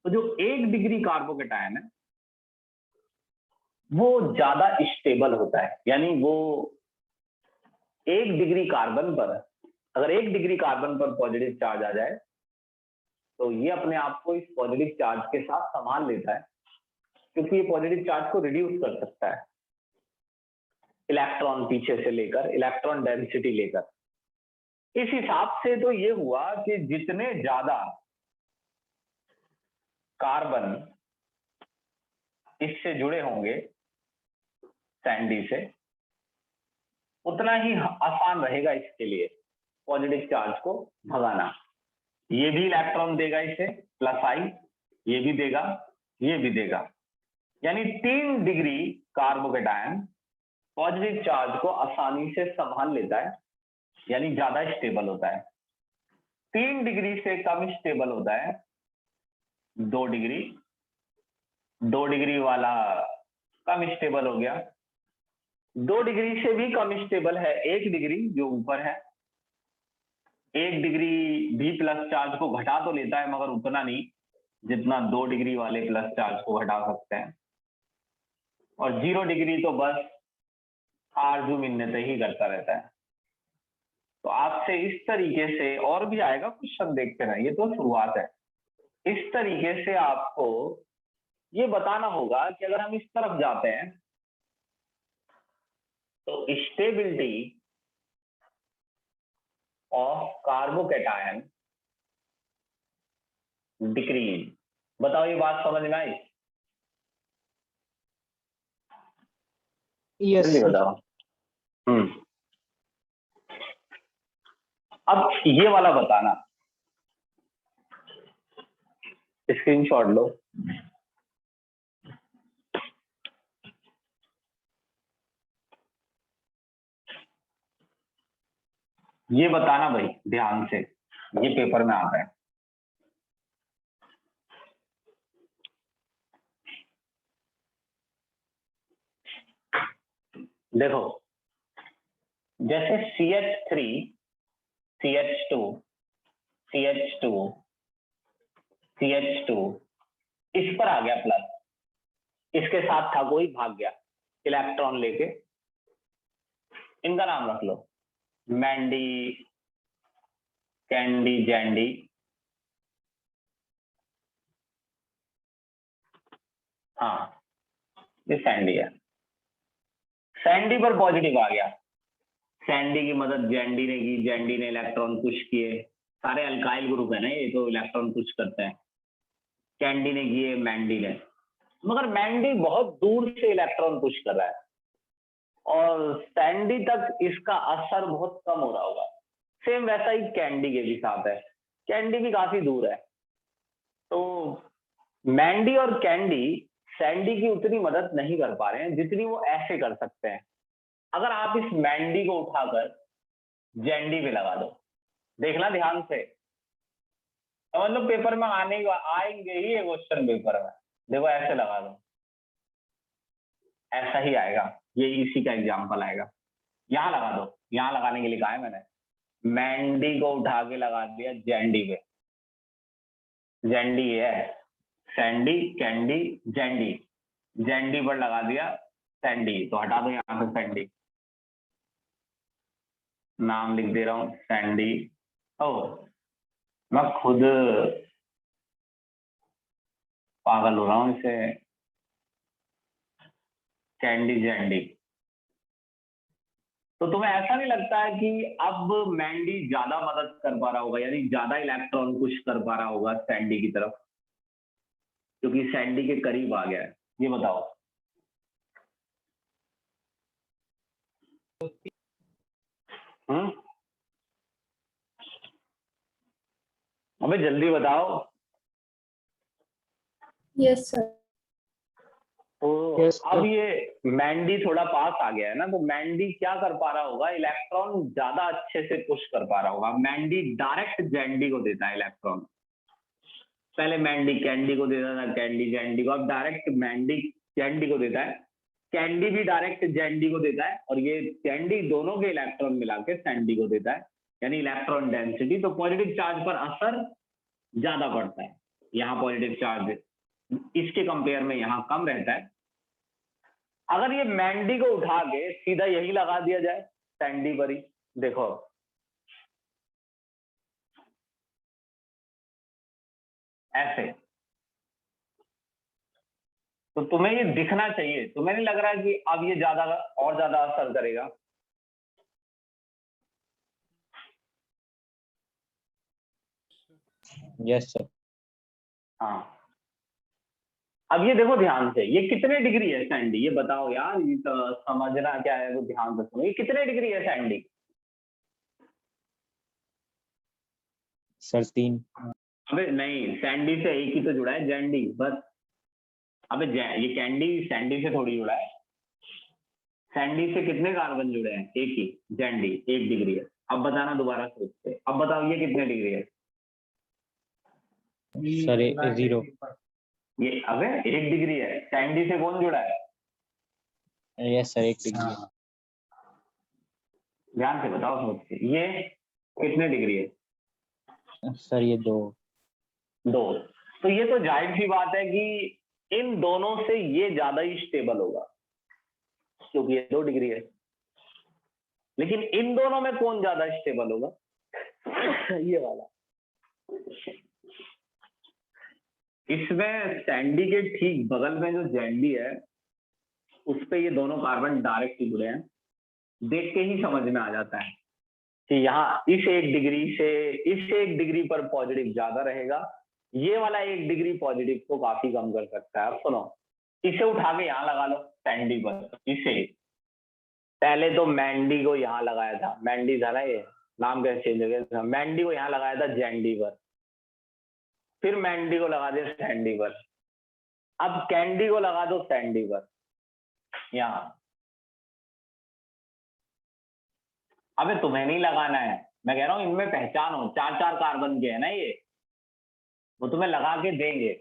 तो जो 1 डिग्री कार्बोकैटायन है वो ज्यादा स्टेबल होता है, यानी वो 1 डिग्री कार्बन पर, अगर 1 डिग्री कार्बन पर पॉजिटिव चार्ज आ जाए तो ये अपने आप को इस पॉजिटिव चार्ज के साथ संभाल लेता है, क्योंकि ये पॉजिटिव चार्ज को रिड्यूस कर सकता है इलेक्ट्रॉन पीछे से लेकर, इलेक्ट्रॉन डेंसिटी लेकर। इस हिसाब से तो ये हुआ कि जितने ज्यादा कार्बन इससे जुड़े होंगे सैंडी से, उतना ही आसान रहेगा इसके लिए पॉजिटिव चार्ज को भगाना। ये भी इलेक्ट्रॉन देगा इसे +I, ये भी देगा, ये भी देगा, यानी 3 डिग्री कार्बोकैटायन पॉजिटिव चार्ज को आसानी से संभाल लेता है, यानी ज्यादा स्टेबल होता है। 3 डिग्री से कम स्टेबल होता है 2 डिग्री, 2 डिग्री वाला कम स्टेबल हो गया, 2 डिग्री से भी कम स्टेबल है 1 डिग्री जो ऊपर है। 1 डिग्री भी प्लस चार्ज को घटा तो लेता है, मगर उतना नहीं जितना 2 डिग्री वाले प्लस चार्ज को घटा सकते हैं। और 0 डिग्री तो बस आरजू मिन्नतें ही करता रहता है। तो आपसे इस तरीके से, और भी आएगा क्वेश्चन, देखते रहे, ये तो शुरुआत है। इस तरीके से आपको ये बताना होगा कि अगर हम इस तरफ जाते हैं तो स्टेबिलिटी ऑफ कार्बोकैटायन डिक्रीज। बताओ ये बात समझ में आई? यस जल्दी बताओ। अब ये वाला बताना, स्क्रीनशॉट लो। ये बताना भाई ध्यान से, ये पेपर में आता है। देखो, जैसे CH3, CH2, CH2, CH2 इस पर आ गया प्लस, इसके साथ था कोई, भाग गया इलेक्ट्रॉन लेके। इनका नाम रख लो मैंडी, कैंडी, जैंडी। हाँ, ये सैंडी है। सैंडी पर पॉजिटिव आ गया, सैंडी की मदद जैंडी ने की, जैंडी ने इलेक्ट्रॉन पुश किए। सारे अल्काइल ग्रुप है ना, ये तो इलेक्ट्रॉन पुश करते हैं। कैंडी ने किए, मैंडी ने, मगर मैंडी बहुत दूर से इलेक्ट्रॉन पुश कर रहा है और सैंडी तक इसका असर बहुत कम हो रहा होगा। सेम वैसा ही कैंडी के भी साथ है, कैंडी भी काफी दूर है। तो मैंडी और कैंडी सैंडी की उतनी मदद नहीं कर पा रहे हैं जितनी वो ऐसे कर सकते हैं। अगर आप इस मैंडी को उठाकर जैंडी पे लगा दो देखना ध्यान से, समझ लो पेपर में आएंगे ही ये क्वेश्चन पेपर में। देखो ऐसे लगा दो, ऐसा ही आएगा, ये इसी का एग्जाम्पल आएगा। यहाँ लगा दो, यहाँ लगाने के लिए कहा है मैंने। मैंडी को उठा के लगा दिया जैंडी पे, जैंडी है, सैंडी, कैंडी, जैंडी, जैंडी पर लगा दिया सैंडी, तो हटा दो यहाँ से सैंडी, नाम लिख दे रहा हूँ सैंडी। ओ मैं खुद पागल हो रहा हूँ इसे, कैंडी जैंडी। तो तुम्हें ऐसा नहीं लगता है कि अब मैंडी ज्यादा मदद कर पा रहा होगा, यानी ज्यादा इलेक्ट्रॉन पुश कर पा रहा होगा सैंडी की तरफ, क्योंकि सैंडी के करीब आ गया है? ये बताओ। अबे जल्दी बताओ। Yes, sir. तो Yes, अब ये मैंडी थोड़ा पास आ गया है ना, तो मैंडी क्या कर पा रहा होगा, इलेक्ट्रॉन ज्यादा अच्छे से पुश कर पा रहा होगा। मैंडी डायरेक्ट जैंडी को देता है इलेक्ट्रॉन, पहले मैंडी कैंडी को देता था, कैंडी जैंडी को, अब डायरेक्ट मैंडी कैंडी को देता है, कैंडी भी डायरेक्ट जैंडी को देता है, और ये कैंडी दोनों के इलेक्ट्रॉन मिला के सैंडी को देता है, यानी इलेक्ट्रॉन डेंसिटी। तो पॉजिटिव चार्ज पर असर ज्यादा पड़ता है, यहाँ पॉजिटिव चार्ज इसके कंपेयर में यहाँ कम रहता है। अगर ये मैंडी को उठा के सीधा यही लगा दिया जाए सैंडी पर ही, देखो ऐसे, तो तुम्हें ये दिखना चाहिए। तुम्हें नहीं लग रहा है कि अब ये ज्यादा और ज्यादा असर करेगा? Yes sir. हाँ, अब ये देखो ध्यान से, ये कितने डिग्री है सैंडी, ये बताओ यार, ये तो समझना क्या है वो ध्यान से सुनो। ये कितने डिग्री है सैंडी? सर 3। अबे नहीं, सैंडी से एक ही तो जुड़ा है, जैंडी बस। अबे ये कैंडी सैंडी से थोड़ी जुड़ा है, सैंडी से कितने कार्बन जुड़े हैं? एक ही, जैंडी 1 डिग्री है। अब बताना दोबारा सोच के, अब बताओ ये कितने डिग्री है? सर 0। ये अबे 1 डिग्री है, सैंडी से कौन जुड़ा है? Yes sir 1 degree. ध्यान से बताओ सोच के, ये कितने डिग्री है? सर ये 2। तो ये तो जाहिर सी बात है कि इन दोनों से ये ज्यादा ही स्टेबल होगा, क्योंकि ये 2 डिग्री है। लेकिन इन दोनों में कौन ज्यादा स्टेबल होगा? ये वाला। इसमें सैंडी के ठीक बगल में जो जैंडी है, उस पे ये दोनों कार्बन डायरेक्ट जुड़े हैं। देख के ही समझ में आ जाता है कि यहाँ इस 1 डिग्री से इस 1 डिग्री पर पॉजिटिव ज्यादा रहेगा, ये वाला 1 डिग्री पॉजिटिव को काफी कम कर सकता है। अब सुनो, इसे उठा के यहाँ लगा लो सैंडी पर, इसे पहले तो मैंडी को यहाँ लगाया था, मैंडी था ना, ये नाम कैसे चेंज हो गया, मैंडी को यहाँ लगाया था जैंडी पर, फिर मैंडी को लगा दिया सैंडी पर, अब कैंडी को लगा दो सैंडी पर यहाँ। अबे तुम्हें नहीं लगाना है, मैं कह रहा हूं इनमें पहचान हो, 4-4 कार्बन के है ना ये, वो तुम्हें लगा के देंगे।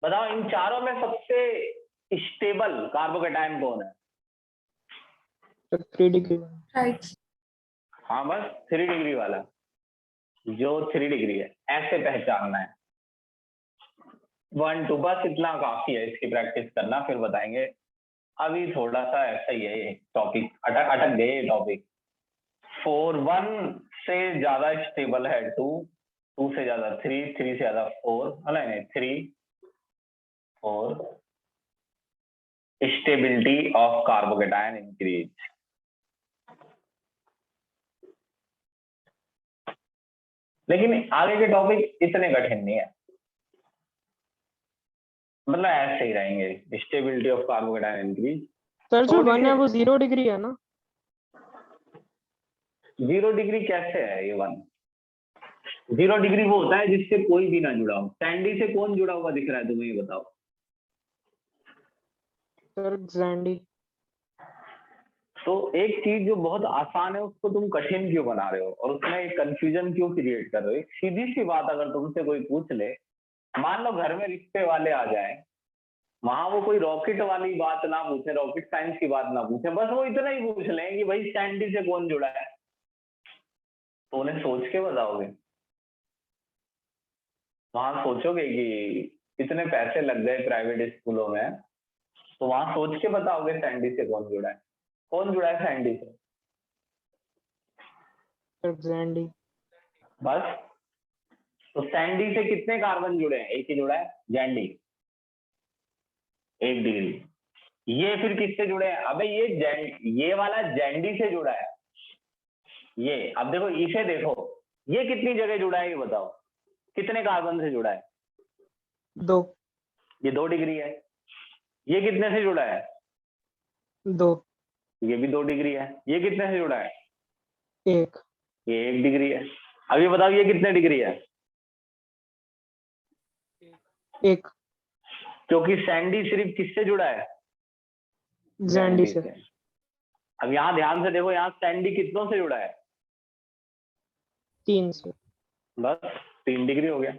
बताओ इन चारों में सबसे स्टेबल कार्बोकेटायन कौन है? 3 डिग्री। Right. हाँ बस 3 डिग्री वाला, जो 3 डिग्री है, ऐसे पहचानना है। 1 2 बस इतना काफी है, इसकी प्रैक्टिस करना, फिर बताएंगे। अभी थोड़ा सा ऐसा ही है ये टॉपिक, अटक गए ये टॉपिक। 4 1 से ज्यादा स्टेबल है 2, 2 से ज्यादा 3, 3 से ज्यादा 4, नहीं 3 4। Stability of carbocation increase. लेकिन आगे के टॉपिक इतने कठिन नहीं है, मतलब ऐसे ही रहेंगे। Stability of carbocation increase. Sir जो 1 है वो 0 डिग्री है ना? 0 डिग्री कैसे है ये 1? 0 डिग्री वो होता है जिससे कोई भी ना जुड़ा हो। सैंडी से कौन जुड़ा हुआ दिख रहा है तुम्हें, ये बताओ। सर जैंडी। तो एक चीज जो बहुत आसान है उसको तुम कठिन क्यों बना रहे हो और उसमें एक कंफ्यूजन क्यों क्रिएट कर रहे हो? एक सीधी सी बात अगर तुमसे कोई पूछ ले, मान लो घर में रिश्ते वाले आ जाए, वहां वो कोई रॉकेट वाली बात ना पूछे, रॉकेट साइंस की बात ना पूछे, बस वो इतना ही पूछ लें कि भाई सैंडी से कौन जुड़ा है, तो उन्हें सोच के बताओगे? वहां सोचोगे कि इतने पैसे लग गए प्राइवेट स्कूलों में, तो वहां सोच के बताओगे सैंडी से कौन जुड़ा है? कौन जुड़ा है सैंडी से? सर जैंडी। बस। तो सैंडी से कितने कार्बन जुड़े हैं? एक ही जुड़ा है, जैंडी, 1 डिग्री। ये फिर किससे जुड़े हैं? अबे ये वाला जैंडी से जुड़ा है। ये अब देखो, इसे देखो, ये कितनी जगह जुड़ा है ये बताओ, कितने कार्बन से जुड़ा है? 2 ये 2 डिग्री है। ये कितने से जुड़ा है? 2 ये भी 2 डिग्री है। ये कितने से जुड़ा है? 1 ये 1 डिग्री है। अब ये बताओ ये कितने डिग्री है? 1 क्योंकि सैंडी सिर्फ किससे जुड़ा है? जैंडी से। अब यहाँ ध्यान से देखो, यहाँ सैंडी कितनों से जुड़ा है? 3 से। बस 3 डिग्री हो गया।